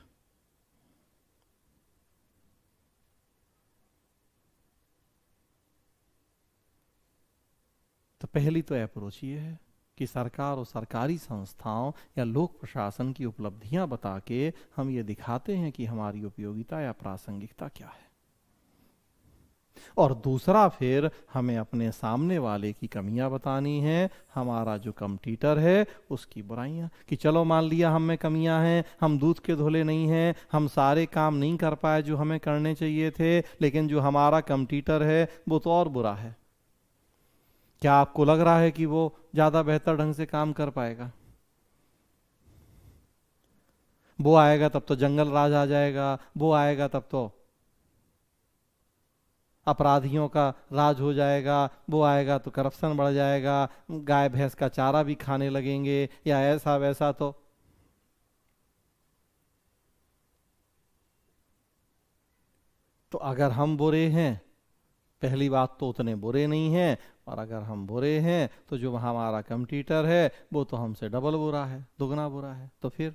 तो पहली तो अप्रोच ये है कि सरकार और सरकारी संस्थाओं या लोक प्रशासन की उपलब्धियां बता के हम ये दिखाते हैं कि हमारी उपयोगिता या प्रासंगिकता क्या है। और दूसरा फिर हमें अपने सामने वाले की कमियां बतानी है, हमारा जो कंपटीटर है उसकी बुराइयां। कि चलो मान लिया हम में कमियां हैं, हम दूध के धोले नहीं हैं, हम सारे काम नहीं कर पाए जो हमें करने चाहिए थे, लेकिन जो हमारा कंपटीटर है वो तो और बुरा है। क्या आपको लग रहा है कि वो ज्यादा बेहतर ढंग से काम कर पाएगा? वो आएगा तब तो जंगल राज आ जाएगा, वो आएगा तब तो अपराधियों का राज हो जाएगा, वो आएगा तो करप्शन बढ़ जाएगा, गाय भैंस का चारा भी खाने लगेंगे, या ऐसा वैसा। तो अगर हम बुरे हैं, पहली बात तो उतने बुरे नहीं हैं, और अगर हम बुरे हैं तो जो हमारा कंपटीटर है वो तो हमसे डबल बुरा है, दुगना बुरा है। तो फिर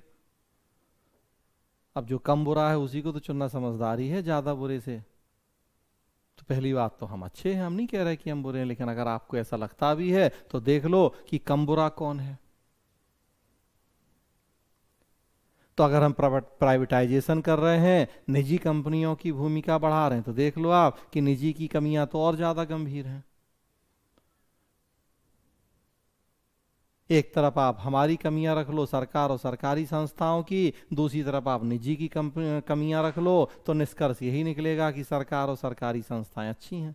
अब जो कम बुरा है उसी को तो चुनना समझदारी है ज्यादा बुरे से। तो पहली बात तो हम अच्छे हैं, हम नहीं कह रहे कि हम बुरे हैं, लेकिन अगर आपको ऐसा लगता भी है तो देख लो कि कम बुरा कौन है। तो अगर हम प्राइवेटाइजेशन कर रहे हैं, निजी कंपनियों की भूमिका बढ़ा रहे हैं, तो देख लो आप कि निजी की कमियां तो और ज्यादा गंभीर हैं। एक तरफ आप हमारी कमियां रख लो, सरकार और सरकारी संस्थाओं की, दूसरी तरफ आप निजी की कमियां रख लो, तो निष्कर्ष यही निकलेगा कि सरकार और सरकारी संस्थाएं अच्छी हैं।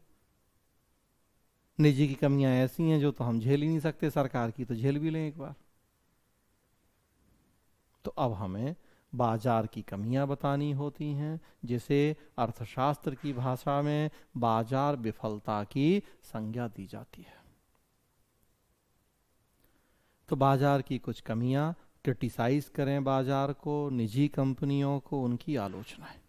निजी की कमियां ऐसी हैं जो तो हम झेल ही नहीं सकते, सरकार की तो झेल भी लें एक बार। तो अब हमें बाजार की कमियां बतानी होती हैं, जिसे अर्थशास्त्र की भाषा में बाजार विफलता की संज्ञा दी जाती है। तो बाजार की कुछ कमियां, क्रिटिसाइज करें बाजार को, निजी कंपनियों को, उनकी आलोचनाएं।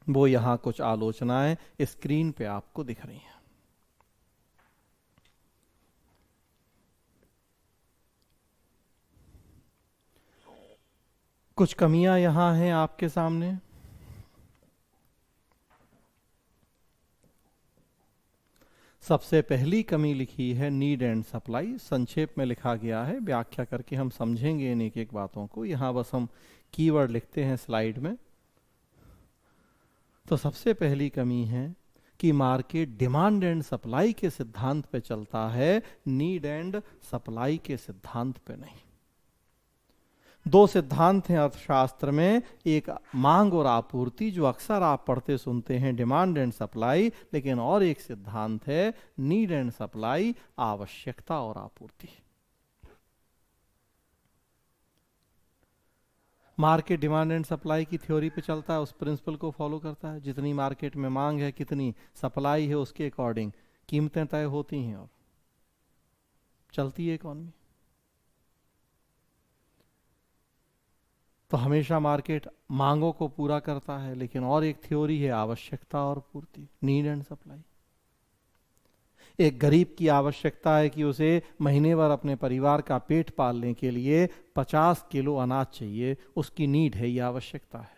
वो यहां कुछ आलोचनाएं स्क्रीन पे आपको दिख रही हैं। कुछ कमियां यहां हैं आपके सामने। सबसे पहली कमी लिखी है नीड एंड सप्लाई। संक्षेप में लिखा गया है, व्याख्या करके हम समझेंगे इन एक एक बातों को। यहां बस हम कीवर्ड लिखते हैं स्लाइड में। तो सबसे पहली कमी है कि मार्केट डिमांड एंड सप्लाई के सिद्धांत पे चलता है, नीड एंड सप्लाई के सिद्धांत पे नहीं। दो सिद्धांत हैं अर्थशास्त्र में, एक मांग और आपूर्ति, जो अक्सर आप पढ़ते सुनते हैं, डिमांड एंड सप्लाई, लेकिन और एक सिद्धांत है नीड एंड सप्लाई, आवश्यकता और आपूर्ति। मार्केट डिमांड एंड सप्लाई की थ्योरी पे चलता है, उस प्रिंसिपल को फॉलो करता है। जितनी मार्केट में मांग है, कितनी सप्लाई है, उसके अकॉर्डिंग कीमतें तय होती हैं और चलती है इकॉनमी। तो हमेशा मार्केट मांगों को पूरा करता है, लेकिन और एक थ्योरी है आवश्यकता और पूर्ति, नीड एंड सप्लाई। एक गरीब की आवश्यकता है कि उसे महीने भर अपने परिवार का पेट पालने के लिए 50 किलो अनाज चाहिए, उसकी नीड है, ये आवश्यकता है।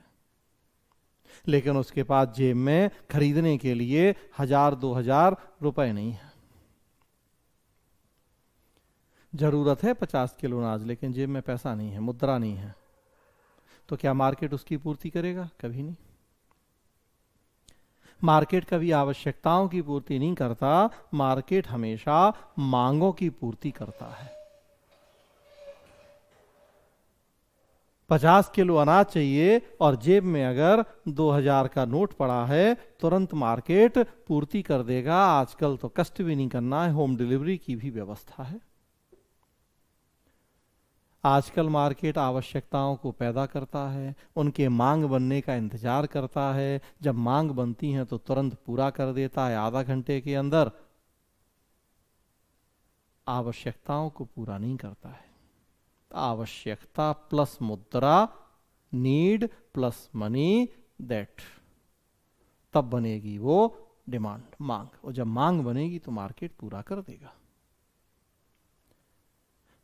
लेकिन उसके पास जेब में खरीदने के लिए 1000-2000 रुपए नहीं है। जरूरत है 50 किलो अनाज, लेकिन जेब में पैसा नहीं है, मुद्रा नहीं है। तो क्या मार्केट उसकी पूर्ति करेगा? कभी नहीं। मार्केट कभी आवश्यकताओं की पूर्ति नहीं करता, मार्केट हमेशा मांगों की पूर्ति करता है। 50 किलो अनाज चाहिए और जेब में अगर 2000 का नोट पड़ा है, तुरंत मार्केट पूर्ति कर देगा। आजकल तो कष्ट भी नहीं करना है, होम डिलीवरी की भी व्यवस्था है। आजकल मार्केट आवश्यकताओं को पैदा करता है, उनके मांग बनने का इंतजार करता है। जब मांग बनती है तो तुरंत पूरा कर देता है, आधा घंटे के अंदर। आवश्यकताओं को पूरा नहीं करता है। आवश्यकता प्लस मुद्रा, नीड प्लस मनी, दैट, तब बनेगी वो डिमांड, मांग। और जब मांग बनेगी तो मार्केट पूरा कर देगा।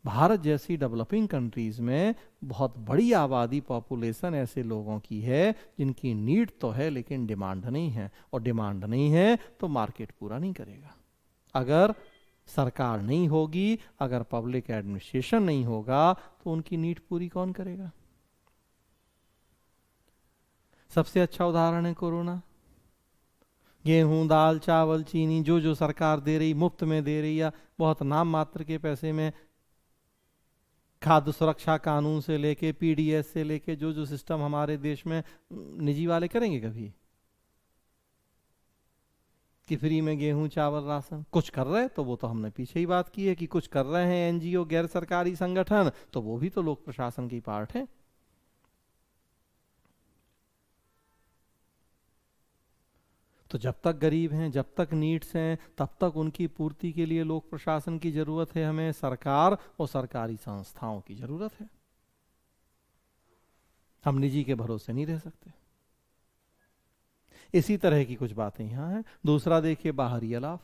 भारत जैसी डेवलपिंग कंट्रीज में बहुत बड़ी आबादी, पॉपुलेशन ऐसे लोगों की है जिनकी नीड तो है लेकिन डिमांड नहीं है। और डिमांड नहीं है तो मार्केट पूरा नहीं करेगा। अगर सरकार नहीं होगी, अगर पब्लिक एडमिनिस्ट्रेशन नहीं होगा, तो उनकी नीड पूरी कौन करेगा? सबसे अच्छा उदाहरण है कोरोना। गेहूं, दाल, चावल, चीनी, जो जो सरकार दे रही, मुफ्त में दे रही या बहुत नाम मात्र के पैसे में, खाद्य सुरक्षा कानून से लेके पीडीएस से लेके जो जो सिस्टम हमारे देश में निजी वाले करेंगे कभी कि फ्री में गेहूं, चावल, राशन? कुछ कर रहे हैं तो वो तो हमने पीछे ही बात की है कि कुछ कर रहे हैं एनजीओ, गैर सरकारी संगठन, तो वो भी तो लोक प्रशासन की पार्ट है। तो जब तक गरीब हैं, जब तक नीड्स हैं, तब तक उनकी पूर्ति के लिए लोक प्रशासन की जरूरत है, हमें सरकार और सरकारी संस्थाओं की जरूरत है। हम निजी के भरोसे नहीं रह सकते। इसी तरह की कुछ बातें यहां हैं। दूसरा देखिए, बाहरी अलाव।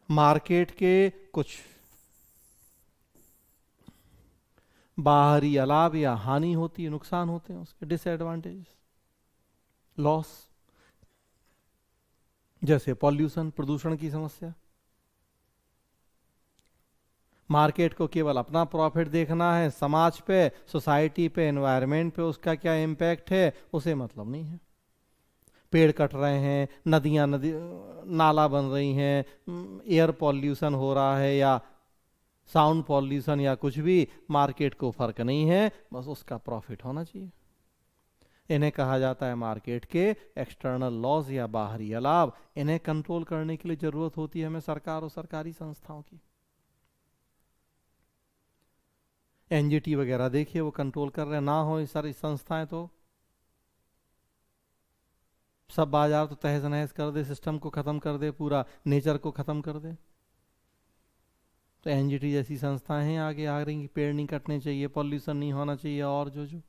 मार्केट के कुछ बाहरी अलाव या हानि होती है, नुकसान होते हैं उसके, डिसएडवांटेज, लॉस। जैसे पॉल्यूशन, प्रदूषण की समस्या। मार्केट को केवल अपना प्रॉफिट देखना है, समाज पे, सोसाइटी पे, एनवायरनमेंट पे उसका क्या इम्पैक्ट है उसे मतलब नहीं है। पेड़ कट रहे हैं, नदियां नाला बन रही हैं, एयर पॉल्यूशन हो रहा है या साउंड पॉल्यूशन या कुछ भी, मार्केट को फर्क नहीं है, बस उसका प्रॉफिट होना चाहिए। इन्हें कहा जाता है मार्केट के एक्सटर्नल लॉज या बाहरी लाभ। इन्हें कंट्रोल करने के लिए जरूरत होती है हमें सरकार और सरकारी संस्थाओं की। एनजीटी वगैरह देखिए वो कंट्रोल कर रहे हैं, ना हो ये सारी संस्थाएं तो सब बाजार तो तहस नहस कर दे, सिस्टम को खत्म कर दे, पूरा नेचर को खत्म कर दे। तो एनजीटी जैसी संस्थाएं हैं आगे आ रही, पेड़ नहीं कटने चाहिए, पॉल्यूशन नहीं होना चाहिए, और जो जो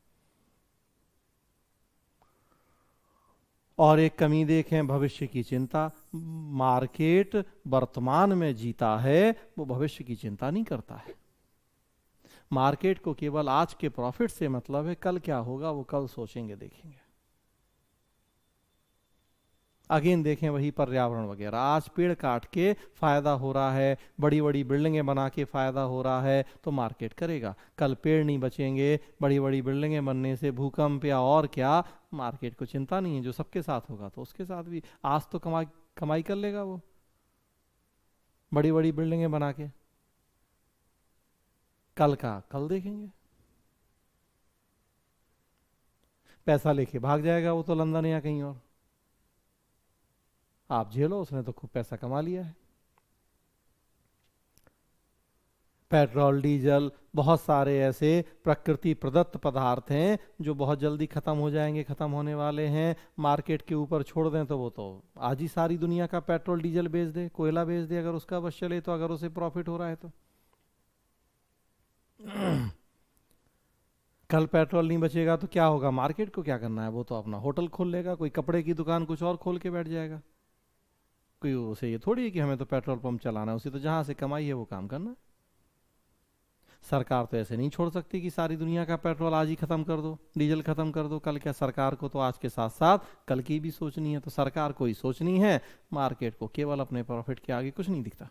और एक कमी देखें, भविष्य की चिंता। मार्केट वर्तमान में जीता है, वो भविष्य की चिंता नहीं करता है। मार्केट को केवल आज के प्रॉफिट से मतलब है, कल क्या होगा वो कल सोचेंगे देखेंगे। अगेन देखें वही पर्यावरण वगैरह, आज पेड़ काट के फायदा हो रहा है, बड़ी बड़ी बिल्डिंगें बना के फायदा हो रहा है, तो मार्केट करेगा। कल पेड़ नहीं बचेंगे, बड़ी बड़ी बिल्डिंगें बनने से भूकंप या और क्या, मार्केट को चिंता नहीं है, जो सबके साथ होगा तो उसके साथ भी। आज तो कमाई कमाई कर लेगा वो बड़ी बड़ी बिल्डिंगें बना के, कल का कल देखेंगे। पैसा लेके भाग जाएगा वो तो लंदन या कहीं और, आप झेलो, उसने तो खूब पैसा कमा लिया है। पेट्रोल, डीजल, बहुत सारे ऐसे प्रकृति प्रदत्त पदार्थ हैं जो बहुत जल्दी खत्म हो जाएंगे, खत्म होने वाले हैं। मार्केट के ऊपर छोड़ दें तो वो तो आज ही सारी दुनिया का पेट्रोल डीजल बेच दे, कोयला बेच दे, अगर उसका बस चले तो, अगर उसे प्रॉफिट हो रहा है तो। कल पेट्रोल नहीं बचेगा तो क्या होगा, मार्केट को क्या करना है, वो तो अपना होटल खोल लेगा, कोई कपड़े की दुकान कुछ और खोल के बैठ जाएगा। कोई उसे ये थोड़ी है कि हमें तो पेट्रोल पंप चलाना है, उसे तो जहां से कमाई है वो काम करना है। सरकार तो ऐसे नहीं छोड़ सकती कि सारी दुनिया का पेट्रोल आज ही खत्म कर दो, डीजल खत्म कर दो। कल क्या, सरकार को तो आज के साथ साथ कल की भी सोचनी है, तो सरकार को ही सोचनी है। मार्केट को केवल अपने प्रॉफिट के आगे कुछ नहीं दिखता,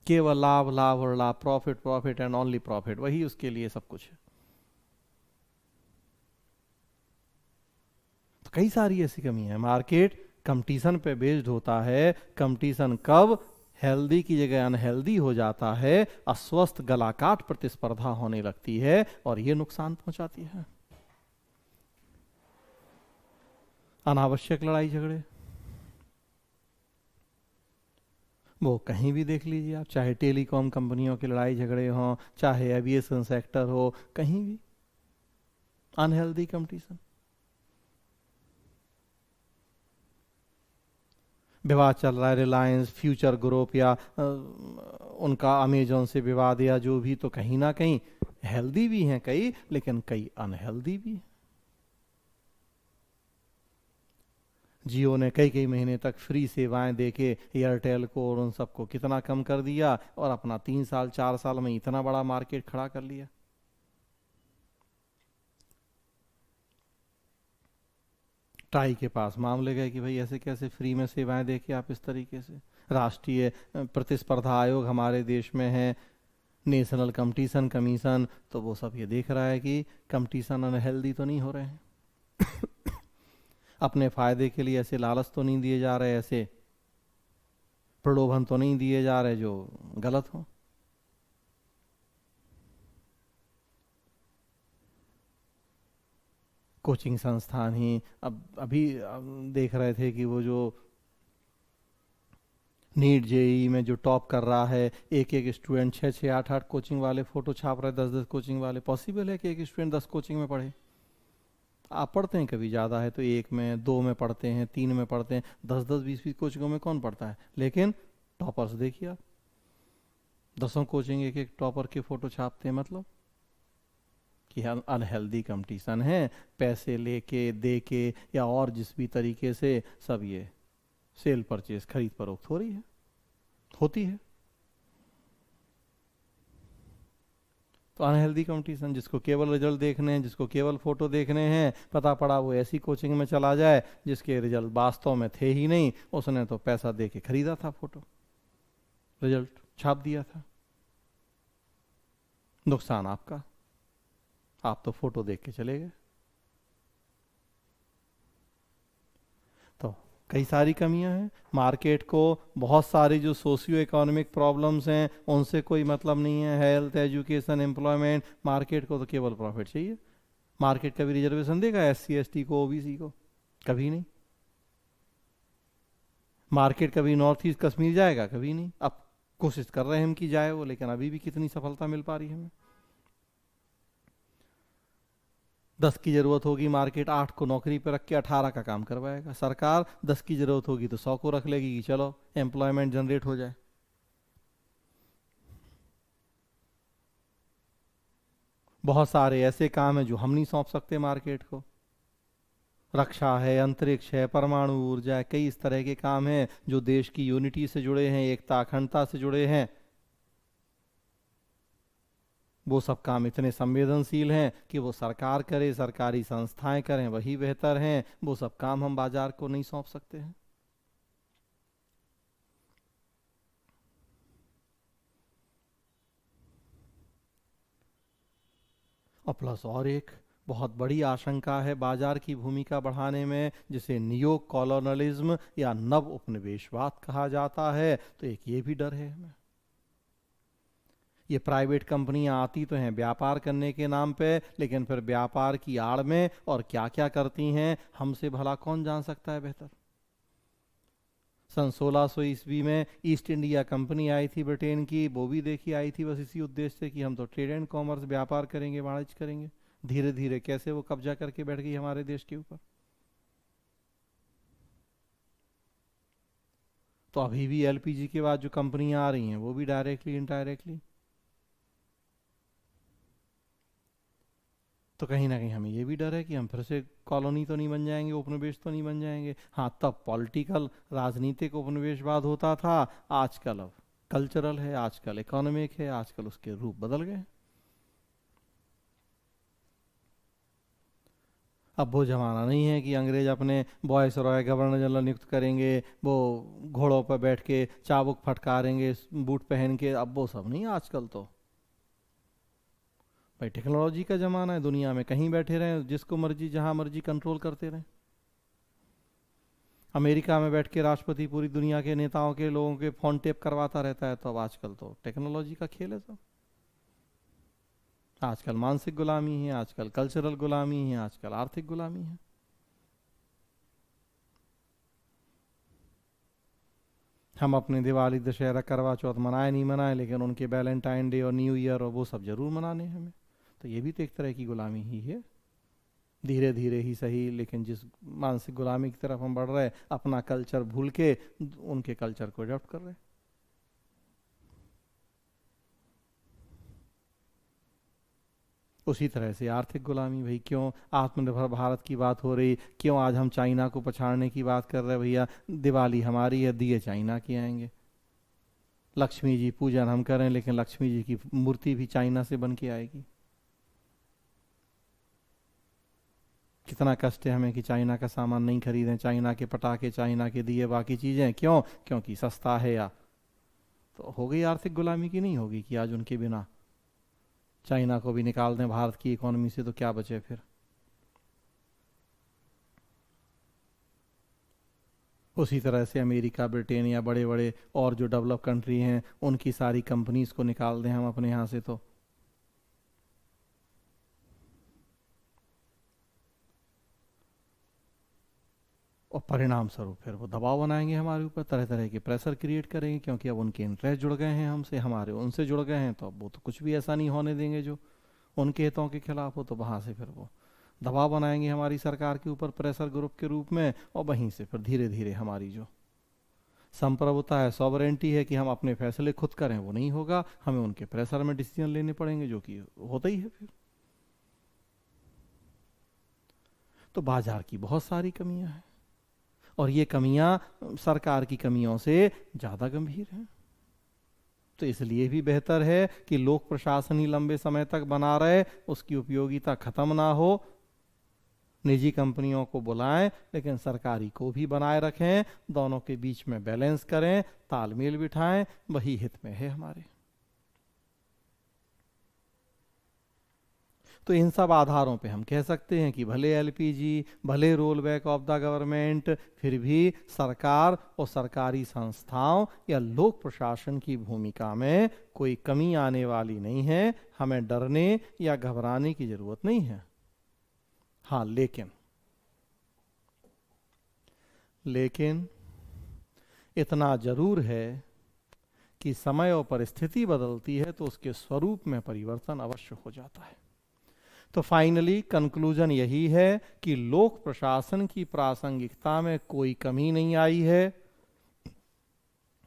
केवल लाभ लाभ और लाभ, profit profit and only profit, वही उसके लिए सब कुछ है। तो कई सारी ऐसी कमी है। मार्केट कंपटीशन पे बेस्ड होता है। कंपटीशन कब हेल्दी की जगह अनहेल्दी हो जाता है, अस्वस्थ गलाकाट प्रतिस्पर्धा होने लगती है और ये नुकसान पहुंचाती है। अनावश्यक लड़ाई झगड़े वो कहीं भी देख लीजिए आप, चाहे टेलीकॉम कंपनियों की लड़ाई झगड़े हों, चाहे एविएशन सेक्टर हो, कहीं भी अनहेल्दी कंपटीशन। विवाद चल रहा है रिलायंस, फ्यूचर ग्रुप या उनका अमेजोन से विवाद या जो भी, तो कहीं ना कहीं हेल्दी भी हैं कई, लेकिन कई अनहेल्दी भी हैं। जियो ने कई कई महीने तक फ्री सेवाएं देके एयरटेल को और उन सबको कितना कम कर दिया, और अपना 3 साल 4 साल में इतना बड़ा मार्केट खड़ा कर लिया। ट्राई के पास मामले गए कि भाई ऐसे कैसे फ्री में सेवाएं देके आप इस तरीके से। राष्ट्रीय प्रतिस्पर्धा आयोग हमारे देश में है, नेशनल कंपटीशन कमीशन, तो वो सब ये देख रहा है कि कंपटीशन अनहेल्दी तो नहीं हो रहे हैं। अपने फायदे के लिए ऐसे लालच तो नहीं दिए जा रहे, ऐसे प्रलोभन तो नहीं दिए जा रहे जो गलत हो। कोचिंग संस्थान ही अब अभी देख रहे थे कि वो जो नीट जेई में जो टॉप कर रहा है, एक एक स्टूडेंट 6 6 8 8 कोचिंग वाले फोटो छाप रहे, 10 10 कोचिंग वाले। पॉसिबल है कि एक स्टूडेंट 10 कोचिंग में पढ़े? आप पढ़ते हैं कभी ज़्यादा है तो 1 में 2 में पढ़ते हैं, 3 में पढ़ते हैं, 10 10 20 20 कोचिंगों में कौन पढ़ता है? लेकिन टॉपर्स देखिए आप, 10 कोचिंग एक एक टॉपर के फोटो छापते हैं, मतलब कि अनहेल्दी कंपटीशन है। पैसे लेके दे के या और जिस भी तरीके से सब ये सेल परचेज, खरीद फरोख्त हो रही है, होती है। तो अनहेल्दी कंपटीशन, जिसको केवल रिजल्ट देखने हैं, जिसको केवल फोटो देखने हैं, पता पड़ा वो ऐसी कोचिंग में चला जाए जिसके रिजल्ट वास्तव में थे ही नहीं, उसने तो पैसा दे के खरीदा था, फोटो रिजल्ट छाप दिया था। नुकसान आपका, आप तो फोटो देख के चले गए। तो कई सारी कमियां हैं। मार्केट को बहुत सारी जो सोशियो इकोनॉमिक प्रॉब्लम्स हैं उनसे कोई मतलब नहीं है, हेल्थ, एजुकेशन, एम्प्लॉयमेंट। मार्केट को तो केवल प्रॉफिट चाहिए। मार्केट कभी रिजर्वेशन देगा एससी एसटी को, ओबीसी को? कभी नहीं। मार्केट कभी नॉर्थ ईस्ट कश्मीर जाएगा? कभी नहीं। अब कोशिश कर रहे हैं हम कि जाए वो, लेकिन अभी भी कितनी सफलता मिल पा रही है हमें? 10 की जरूरत होगी, मार्केट 8 को नौकरी पर रख के 18 का काम करवाएगा। सरकार 10 की जरूरत होगी तो 100 को रख लेगी कि चलो एम्प्लॉयमेंट जनरेट हो जाए। बहुत सारे ऐसे काम हैं जो हम नहीं सौंप सकते मार्केट को। रक्षा है, अंतरिक्ष है, परमाणु ऊर्जा है, कई इस तरह के काम हैं जो देश की यूनिटी से जुड़े हैं, एकता अखंडता से जुड़े हैं। वो सब काम इतने संवेदनशील हैं कि वो सरकार करे, सरकारी संस्थाएं करें, वही बेहतर हैं। वो सब काम हम बाजार को नहीं सौंप सकते हैं। और प्लस और एक बहुत बड़ी आशंका है बाजार की भूमिका बढ़ाने में, जिसे नियो कॉलोनलिज्म या नव उपनिवेशवाद कहा जाता है। तो एक ये भी डर है हमें। ये प्राइवेट कंपनियां आती तो हैं व्यापार करने के नाम पे, लेकिन फिर व्यापार की आड़ में और क्या क्या करती हैं हमसे भला कौन जान सकता है बेहतर। सन 1600 ईस्वी में ईस्ट इंडिया कंपनी आई थी ब्रिटेन की, वो भी देखी आई थी बस इसी उद्देश्य से कि हम तो ट्रेड एंड कॉमर्स, व्यापार करेंगे, वाणिज्य करेंगे। धीरे धीरे कैसे वो कब्जा करके बैठ गई हमारे देश के ऊपर। तो अभी भी एलपीजी के बाद जो कंपनियां आ रही हैं वो भी डायरेक्टली इनडायरेक्टली, तो कहीं ना कहीं हमें ये भी डर है कि हम फिर से कॉलोनी तो नहीं बन जाएंगे, उपनिवेश तो नहीं बन जाएंगे। हाँ, तब पॉलिटिकल राजनीतिक उपनिवेशवाद होता था, आजकल अब कल्चरल है, आजकल इकोनॉमिक है, आजकल उसके रूप बदल गए। अब वो जमाना नहीं है कि अंग्रेज अपने बॉयस रॉय गवर्नर जनरल नियुक्त करेंगे, वो घोड़ों पर बैठ के चाबुक फटकारेंगे बूट पहन के। अब वो सब नहीं, आजकल तो भाई टेक्नोलॉजी का जमाना है, दुनिया में कहीं बैठे रहें, जिसको मर्जी जहां मर्जी कंट्रोल करते रहें। अमेरिका में बैठ के राष्ट्रपति पूरी दुनिया के नेताओं के लोगों के फोन टेप करवाता रहता है। तो अब आजकल तो टेक्नोलॉजी का खेल है सब। आजकल मानसिक गुलामी है, आजकल कल्चरल गुलामी है, आजकल आर्थिक गुलामी है। हम अपने दिवाली, दशहरा, करवा चौथ मनाए नहीं मनाए, लेकिन उनके वैलेंटाइन डे और न्यू ईयर और वो सब जरूर मनाने हैं हमें। तो ये भी तो एक तरह की गुलामी ही है, धीरे धीरे ही सही, लेकिन जिस मानसिक गुलामी की तरफ हम बढ़ रहे हैं, अपना कल्चर भूल के उनके कल्चर को अडॉप्ट कर रहे हैं। उसी तरह से आर्थिक गुलामी, भाई क्यों आत्मनिर्भर भारत की बात हो रही, क्यों आज हम चाइना को पछाड़ने की बात कर रहे हैं? भैया दिवाली हमारी है, दिए चाइना के आएंगे। लक्ष्मी जी पूजन हम करें, लेकिन लक्ष्मी जी की मूर्ति भी चाइना से बन के आएगी। कितना कष्ट है हमें कि चाइना का सामान नहीं खरीदें, चाइना के पटाखे, चाइना के दिए, बाकी चीजें। क्यों? क्योंकि सस्ता है। या तो हो गई आर्थिक गुलामी की नहीं होगी कि आज उनके बिना चाइना को भी निकाल दें भारत की इकोनॉमी से, तो क्या बचे फिर? उसी तरह से अमेरिका, ब्रिटेन या बड़े बड़े और जो डेवलप कंट्री हैं, उनकी सारी कंपनीज को निकाल दें हम अपने यहाँ से, तो और परिणाम स्वरूप फिर वो दबाव बनाएंगे हमारे ऊपर, तरह तरह के प्रेशर क्रिएट करेंगे, क्योंकि अब उनके इंटरेस्ट जुड़ गए हैं हमसे, हमारे उनसे जुड़ गए हैं। तो अब वो तो कुछ भी ऐसा नहीं होने देंगे जो उनके हितों के खिलाफ हो। तो वहाँ से फिर वो दबाव बनाएंगे हमारी सरकार के ऊपर प्रेशर ग्रुप के रूप में, और वहीं से फिर धीरे धीरे हमारी जो संप्रभुता है, सॉवरेंटी है कि हम अपने फैसले खुद करें, वो नहीं होगा। हमें उनके प्रेशर में डिसीजन लेने पड़ेंगे, जो कि होता ही है फिर। तो बाजार की बहुत सारी कमियां हैं, और ये कमियां सरकार की कमियों से ज्यादा गंभीर हैं। तो इसलिए भी बेहतर है कि लोक प्रशासन ही लंबे समय तक बना रहे, उसकी उपयोगिता खत्म ना हो। निजी कंपनियों को बुलाएं, लेकिन सरकारी को भी बनाए रखें, दोनों के बीच में बैलेंस करें, तालमेल बिठाएं, वही हित में है हमारे। तो इन सब आधारों पे हम कह सकते हैं कि भले एलपीजी, भले role back of the government, फिर भी सरकार और सरकारी संस्थाओं या लोक प्रशासन की भूमिका में कोई कमी आने वाली नहीं है। हमें डरने या घबराने की जरूरत नहीं है। हाँ, लेकिन इतना जरूर है कि समय और परिस्थिति बदलती है तो उसके स्वरूप में परिवर्तन अवश्य हो जाता है। तो फाइनली कंक्लूजन यही है कि लोक प्रशासन की प्रासंगिकता में कोई कमी नहीं आई है।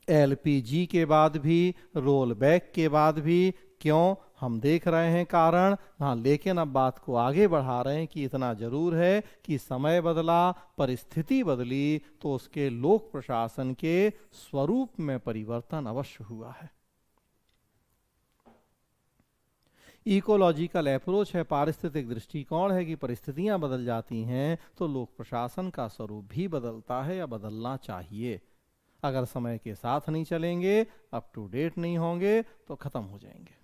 एलपीजी के बाद भी, रोल बैक के बाद भी, क्यों, हम देख रहे हैं कारण। हाँ, लेकिन अब बात को आगे बढ़ा रहे हैं कि इतना जरूर है कि समय बदला, परिस्थिति बदली तो उसके लोक प्रशासन के स्वरूप में परिवर्तन अवश्य हुआ है। इकोलॉजिकल अप्रोच है, पारिस्थितिक दृष्टिकोण है कि परिस्थितियां बदल जाती हैं तो लोक प्रशासन का स्वरूप भी बदलता है या बदलना चाहिए। अगर समय के साथ नहीं चलेंगे, अप टू डेट नहीं होंगे तो खत्म हो जाएंगे।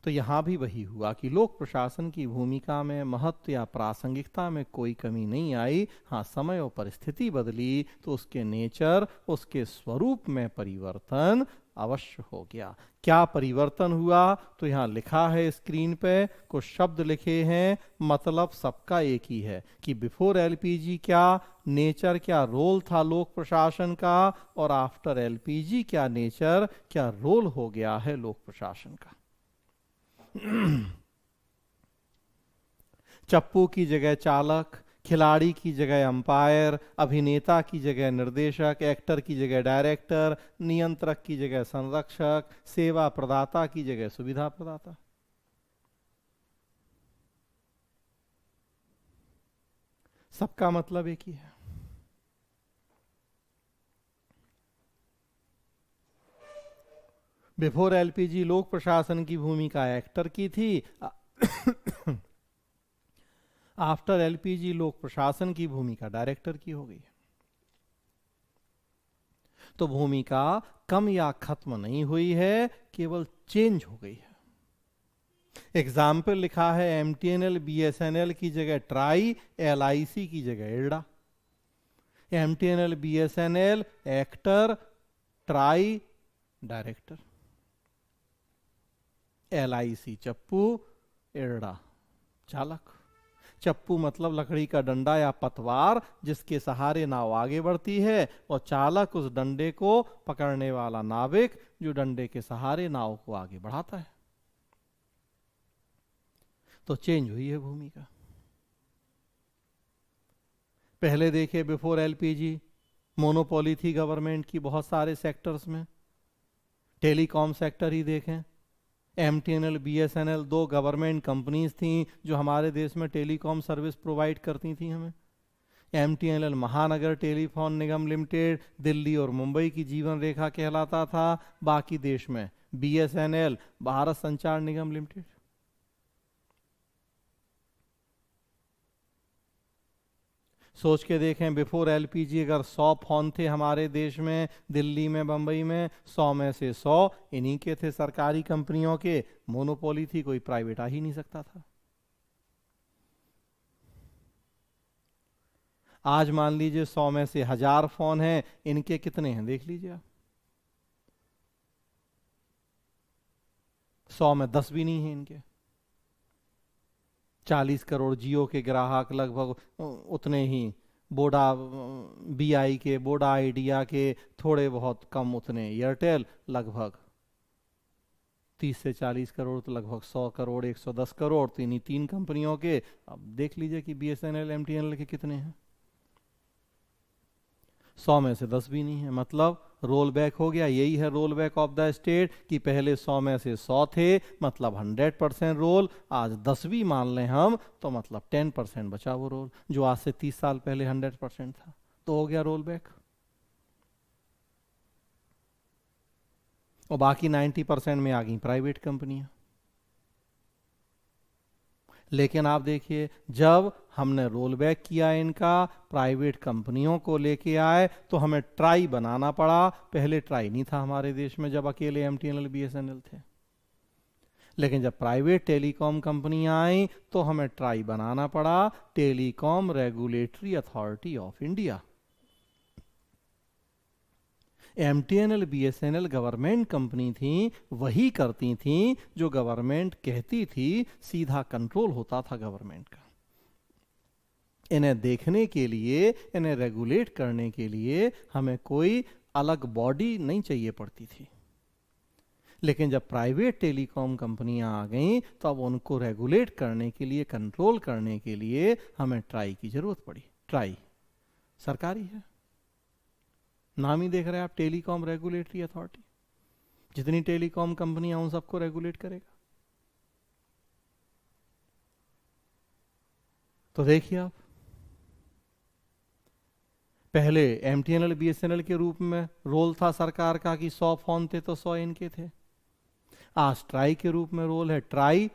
तो यहां भी वही हुआ कि लोक प्रशासन की भूमिका में, महत्व या प्रासंगिकता में कोई कमी नहीं आई। हाँ, समय और परिस्थिति बदली तो उसके नेचर, उसके स्वरूप में परिवर्तन अवश्य हो गया। क्या परिवर्तन हुआ? तो यहां लिखा है स्क्रीन पे, कुछ शब्द लिखे हैं, मतलब सबका एक ही है कि बिफोर एलपीजी क्या नेचर, क्या रोल था लोक प्रशासन का, और आफ्टर एलपीजी क्या नेचर, क्या रोल हो गया है लोक प्रशासन का। चप्पू की जगह चालक, खिलाड़ी की जगह अंपायर, अभिनेता की जगह निर्देशक, एक्टर की जगह डायरेक्टर, नियंत्रक की जगह संरक्षक, सेवा प्रदाता की जगह सुविधा प्रदाता। सबका मतलब एक ही है। बिफोर एलपीजी लोक प्रशासन की भूमिका एक्टर की थी, आफ्टर एलपीजी लोक प्रशासन की भूमिका डायरेक्टर की हो गई है। तो भूमिका कम या खत्म नहीं हुई है, केवल चेंज हो गई है। एग्जाम्पल लिखा है, एमटीएनएल बीएसएनएल की जगह ट्राई, एलआईसी की जगह IRDA. MTNL BSNL actor, TRAI director, LIC चप्पू, इल्डा चालक। चप्पू मतलब लकड़ी का डंडा या पतवार जिसके सहारे नाव आगे बढ़ती है, और चालक उस डंडे को पकड़ने वाला नाविक जो डंडे के सहारे नाव को आगे बढ़ाता है। तो चेंज हुई है भूमिका। पहले देखे बिफोर एलपीजी मोनोपोली थी गवर्नमेंट की बहुत सारे सेक्टर्स में। टेलीकॉम सेक्टर ही देखें, एमटीएनएल बीएसएनएल दो गवर्नमेंट कंपनीज थी जो हमारे देश में टेलीकॉम सर्विस प्रोवाइड करती थी हमें। एमटीएनएल महानगर टेलीफोन निगम लिमिटेड दिल्ली और मुंबई की जीवन रेखा कहलाता था, बाकी देश में बीएसएनएल भारत संचार निगम लिमिटेड। सोच के देखें, बिफोर एलपीजी अगर 100 फोन थे हमारे देश में, दिल्ली में, बंबई में, 100 में से 100 इन्हीं के थे, सरकारी कंपनियों के। मोनोपोली थी, कोई प्राइवेट आ ही नहीं सकता था। आज मान लीजिए 100 में से 1000 फोन हैं, इनके कितने हैं देख लीजिए आप। 100 में 10 भी नहीं है इनके। 40 करोड़ जियो के ग्राहक, लगभग उतने ही बोडा बीआई के, बोडा आइडिया के, थोड़े बहुत कम उतने एयरटेल, लगभग 30 से 40 करोड़, तो लगभग 100 करोड़, 110 करोड़, तो इन्हीं तीन कंपनियों के। अब देख लीजिए कि बीएसएनएल एमटीएनएल के कितने हैं। 100 में से 10 भी नहीं है, मतलब रोल बैक हो गया। यही है role back of the state कि पहले 100 में से 100 थे, मतलब 100% रोल। आज 10 भी मान लें हम तो मतलब 10% बचा वो रोल जो आज से 30 साल पहले 100% था, तो हो गया रोल बैक। और बाकी 90% में आ गई प्राइवेट कंपनियां। लेकिन आप देखिए, जब हमने रोल बैक किया इनका, प्राइवेट कंपनियों को लेके आए, तो हमें ट्राई बनाना पड़ा। पहले ट्राई नहीं था हमारे देश में जब अकेले एमटीएनएल बीएसएनएल थे। लेकिन जब प्राइवेट टेलीकॉम कंपनियां आई तो हमें ट्राई बनाना पड़ा, telecom regulatory authority of India. MTNL BSNL government company थी, वही करती थी जो गवर्नमेंट कहती थी, सीधा कंट्रोल होता था गवर्नमेंट का। इन्हें देखने के लिए, इन्हें रेगुलेट करने के लिए हमें कोई अलग बॉडी नहीं चाहिए पड़ती थी। लेकिन जब प्राइवेट टेलीकॉम कंपनियां आ गईं तो अब उनको रेगुलेट करने के लिए, कंट्रोल करने के लिए हमें ट्राई की जरूरत पड़ी। ट्राई सरकारी है, नाम ही देख रहे हैं आप, टेलीकॉम रेगुलेटरी अथॉरिटी। जितनी टेलीकॉम कंपनियां उन सबको रेगुलेट करेगा। तो देखिए आप, पहले एमटीएनएल बीएसएनएल के रूप में रोल था सरकार का कि 100 फोन थे तो 100 इनके थे। आज ट्राई के रूप में रोल है। ट्राई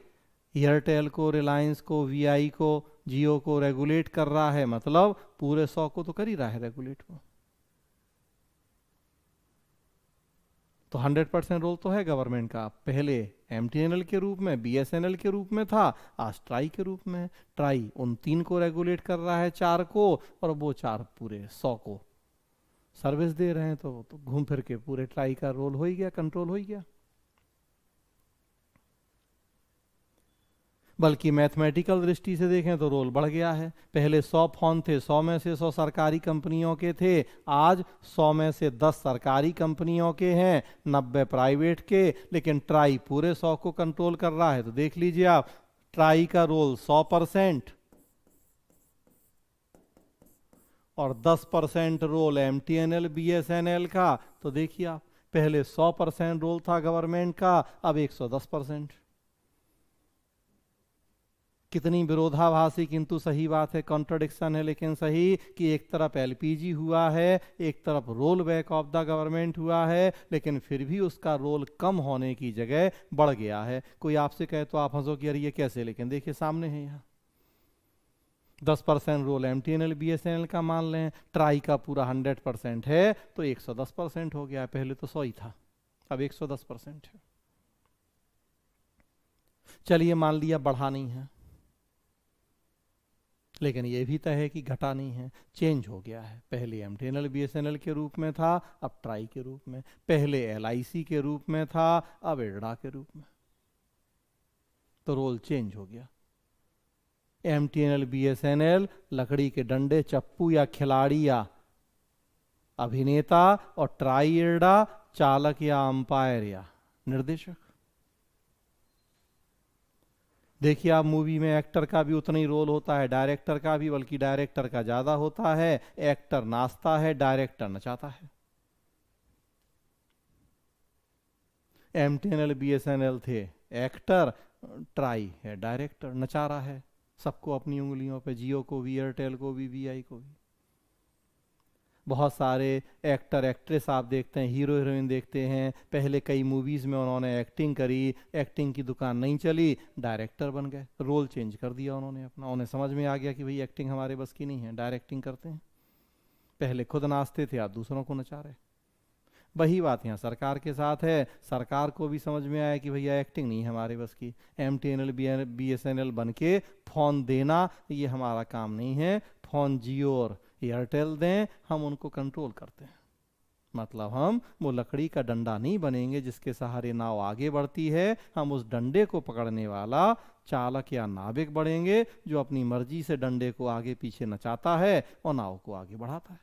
एयरटेल को, रिलायंस को, वीआई को, जियो को रेगुलेट कर रहा है, मतलब पूरे 100 को तो कर ही रहा है रेगुलेट को। तो 100% रोल तो है गवर्नमेंट का। पहले एमटीएनएल के रूप में, बीएसएनएल के रूप में था, आज ट्राई के रूप में। ट्राई उन 3 को रेगुलेट कर रहा है, 4 को, और वो 4 पूरे 100 को सर्विस दे रहे हैं। तो घूम फिर के पूरे ट्राई का रोल हो ही गया, कंट्रोल हो ही गया। बल्कि मैथमेटिकल दृष्टि से देखें तो रोल बढ़ गया है। पहले 100 फोन थे, 100 में से 100 सरकारी कंपनियों के थे। आज 100 में से 10 सरकारी कंपनियों के हैं, 90 प्राइवेट के। लेकिन ट्राई पूरे 100 को कंट्रोल कर रहा है। तो देख लीजिए आप, ट्राई का रोल 100% और 10% रोल एमटीएनएल बीएसएनएल का। तो देखिए आप, पहले 100% रोल था गवर्नमेंट का, अब 110%। कितनी विरोधाभासी किंतु सही बात है, कॉन्ट्रडिक्शन है लेकिन सही, कि एक तरफ एलपीजी हुआ है, एक तरफ role back of the government हुआ है, लेकिन फिर भी उसका रोल कम होने की जगह बढ़ गया है। कोई आपसे कहे तो आप हंसो कि अरे ये कैसे, लेकिन देखिए सामने है यहाँ। 10% रोल एमटीएनएल बीएसएनएल का मान लें, ट्राई का पूरा 100% है, तो 110% हो गया। पहले तो 100 ही था, अब 110% है। चलिए मान लिया बढ़ा नहीं है, लेकिन यह भी तय है कि घटा नहीं है, चेंज हो गया है। पहले एमटीएनएल बीएसएनएल के रूप में था, अब ट्राई के रूप में। पहले एलआईसी के रूप में था, अब इरडा के रूप में। तो रोल चेंज हो गया। एमटीएनएल बीएसएनएल लकड़ी के डंडे, चप्पू या खिलाड़ी या अभिनेता, और ट्राई इरडा चालक या अंपायर या निर्देशक। देखिए आप, मूवी में एक्टर का भी उतना ही रोल होता है, डायरेक्टर का भी, बल्कि डायरेक्टर का ज्यादा होता है। एक्टर नाचता है, डायरेक्टर नचाता है। एमटीएनएल बीएसएनएल थे एक्टर, ट्राई है डायरेक्टर, नचा रहा है सबको अपनी उंगलियों पे, जियो को भी, एयरटेल को भी, वीआई को भी। बहुत सारे एक्टर एक्ट्रेस आप देखते हैं, हीरो हीरोइन देखते हैं, पहले कई मूवीज में उन्होंने एक्टिंग करी, एक्टिंग की दुकान नहीं चली, डायरेक्टर बन गए, रोल चेंज कर दिया उन्होंने अपना। उन्हें समझ में आ गया कि भाई एक्टिंग हमारे बस की नहीं है, डायरेक्टिंग करते हैं। पहले खुद नाचते थे, आप दूसरों को नचा रहे। वही बात यहाँ सरकार के साथ है। सरकार को भी समझ में आया कि भैया एक्टिंग नहीं है हमारे बस की, एमटीएनएल बीएसएनएल बन के फोन देना ये हमारा काम नहीं है। फोन जियो और एयरटेल दें, हम उनको कंट्रोल करते हैं। मतलब हम वो लकड़ी का डंडा नहीं बनेंगे जिसके सहारे नाव आगे बढ़ती है, हम उस डंडे को पकड़ने वाला चालक या नाविक बढ़ेंगे, जो अपनी मर्जी से डंडे को आगे पीछे नचाता है और नाव को आगे बढ़ाता है।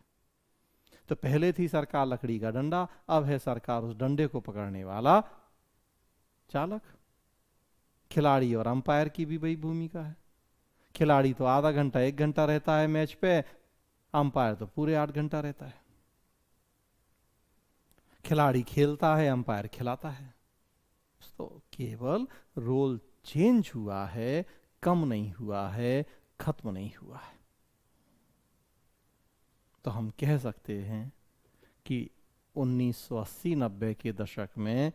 तो पहले थी सरकार लकड़ी का डंडा, अब है सरकार उस डंडे को पकड़ने वाला चालक। खिलाड़ी और अंपायर की भी वही भूमिका है। खिलाड़ी तो आधा घंटा 1 घंटा रहता है मैच पे, अंपायर तो पूरे 8 घंटा रहता है। खिलाड़ी खेलता है, अंपायर खिलाता है। तो केवल रोल चेंज हुआ है, कम नहीं हुआ है, खत्म नहीं हुआ है। तो हम कह सकते हैं कि 1980-90 के दशक में,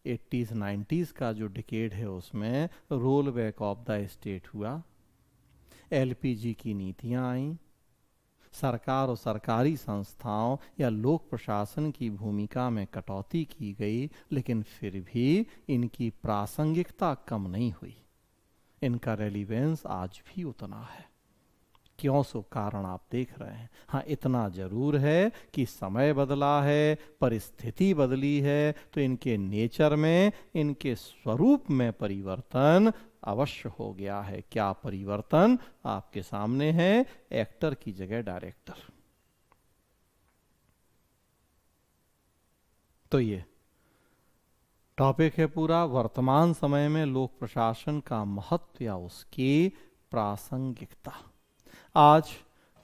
80s 90s का जो डिकेड है, उसमें role back of the state हुआ, एलपीजी की नीतियां आई, सरकार और सरकारी संस्थाओं या लोक प्रशासन की भूमिका में कटौती की गई, लेकिन फिर भी इनकी प्रासंगिकता कम नहीं हुई, इनका रेलिवेंस आज भी उतना है। क्यों सो कारण आप देख रहे हैं। हाँ, इतना जरूर है कि समय बदला है, परिस्थिति बदली है, तो इनके नेचर में, इनके स्वरूप में परिवर्तन अवश्य हो गया है। क्या परिवर्तन? आपके सामने है, एक्टर की जगह डायरेक्टर। तो ये टॉपिक है पूरा वर्तमान समय में लोक प्रशासन का महत्व या उसकी प्रासंगिकता। आज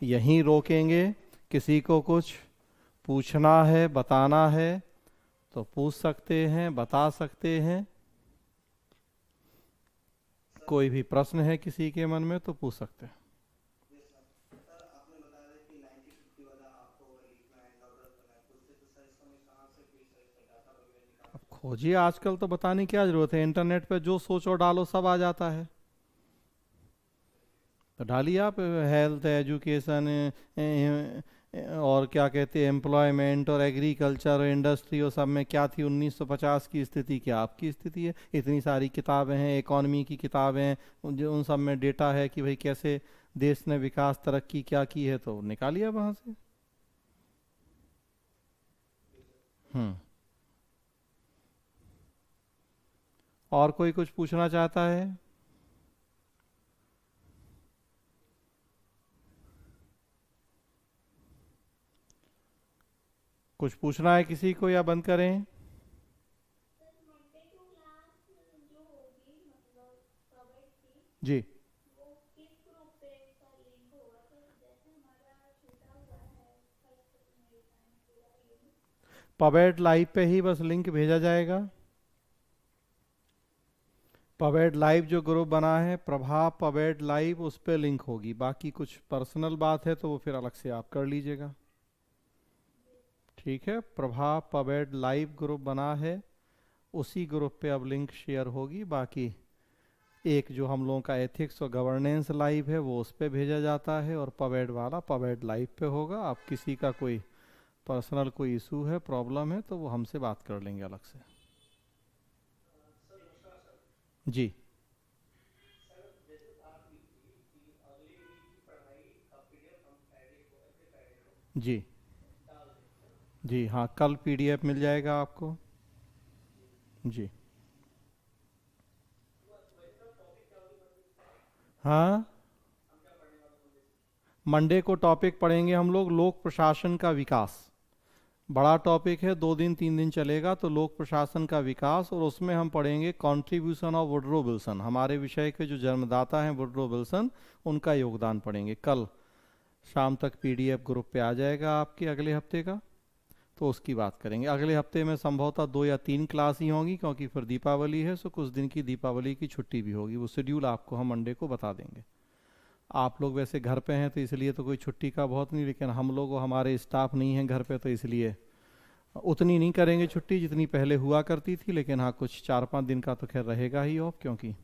यहीं रोकेंगे। किसी को कुछ पूछना है, बताना है तो पूछ सकते हैं, बता सकते हैं। कोई भी प्रश्न है किसी के मन में तो पूछ सकते हैं। अब खोजिए, आजकल तो बताने की क्या जरूरत है, इंटरनेट पे जो सोचो डालो सब आ जाता है। तो डालिए आप, हेल्थ, एजुकेशन और क्या कहते हैं, एम्प्लॉयमेंट और एग्रीकल्चर और इंडस्ट्री और सब में क्या थी 1950 की स्थिति, क्या आपकी स्थिति है। इतनी सारी किताबें हैं, इकोनॉमी की किताबें हैं, जो उन सब में डेटा है कि भाई कैसे देश ने विकास तरक्की क्या की है, तो निकालिए वहाँ से। हम्म। और कोई कुछ पूछना चाहता है? कुछ पूछना है किसी को या बंद करें? जी। पबेड लाइव पे ही बस लिंक भेजा जाएगा। पबेड लाइव जो ग्रुप बना है, प्रभा पबेड लाइव, उस पे लिंक होगी। बाकी कुछ पर्सनल बात है तो वो फिर अलग से आप कर लीजिएगा। ठीक है, प्रभा पबेड लाइव ग्रुप बना है, उसी ग्रुप पे अब लिंक शेयर होगी। बाकी एक जो हम लोगों का एथिक्स और गवर्नेंस लाइव है वो उस पे भेजा जाता है, और पबेड वाला पबेड लाइव पे होगा। आप किसी का कोई पर्सनल कोई इशू है, प्रॉब्लम है, तो वो हमसे बात कर लेंगे अलग से। जी। जी। जी हाँ, कल पीडीएफ मिल जाएगा आपको। जी। हाँ, मंडे को टॉपिक पढ़ेंगे हम लोग लोक प्रशासन का विकास। बड़ा टॉपिक है, 2 दिन 3 दिन चलेगा। तो लोक प्रशासन का विकास, और उसमें हम पढ़ेंगे कॉन्ट्रीब्यूशन ऑफ वुडरो विल्सन। हमारे विषय के जो जन्मदाता हैं वुडरो विल्सन, उनका योगदान पढ़ेंगे। कल शाम तक पीडीएफ ग्रुप पे आ जाएगा आपके अगले हफ्ते का, तो उसकी बात करेंगे। अगले हफ्ते में संभवतः 2 या 3 क्लास ही होंगी, क्योंकि फिर दीपावली है, सो कुछ दिन की दीपावली की छुट्टी भी होगी। वो शेड्यूल आपको हम मंडे को बता देंगे। आप लोग वैसे घर पे हैं तो इसलिए तो कोई छुट्टी का बहुत नहीं, लेकिन हम लोग, हमारे स्टाफ नहीं है घर पे, तो इसलिए उतनी नहीं करेंगे छुट्टी जितनी पहले हुआ करती थी। लेकिन हाँ, कुछ 4-5 दिन का तो खैर रहेगा ही ऑफ, क्योंकि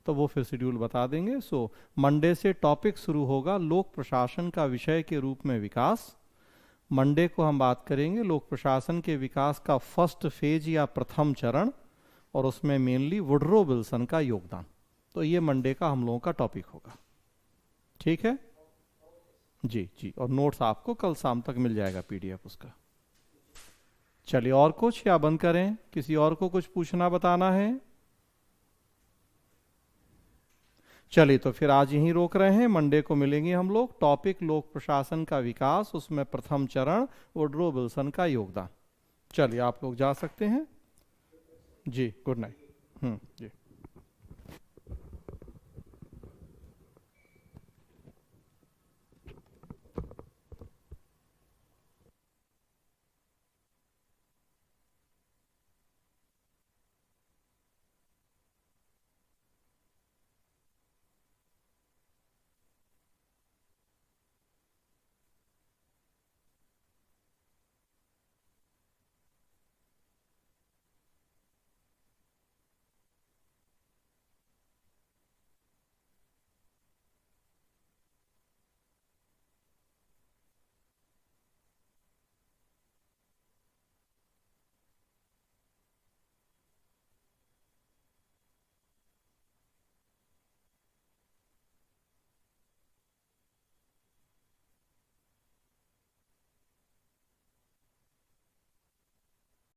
तो वो फिर शेड्यूल बता देंगे। सो मंडे से टॉपिक शुरू होगा लोक प्रशासन का विषय के रूप में विकास। मंडे को हम बात करेंगे लोक प्रशासन के विकास का फर्स्ट फेज या प्रथम चरण, और उसमें मेनली वुडरो विल्सन का योगदान। तो ये मंडे का हम लोगों का टॉपिक होगा। ठीक है जी। जी, और नोट्स आपको कल शाम तक मिल जाएगा पीडीएफ उसका। चलिए, और कुछ या बंद करें? किसी और को कुछ पूछना बताना है? चलिए, तो फिर आज यहीं रोक रहे हैं। मंडे को मिलेंगे हम लोग। टॉपिक लोक प्रशासन का विकास, उसमें प्रथम चरण वुडरो विल्सन का योगदान। चलिए, आप लोग जा सकते हैं। जी, गुड नाइट। जी।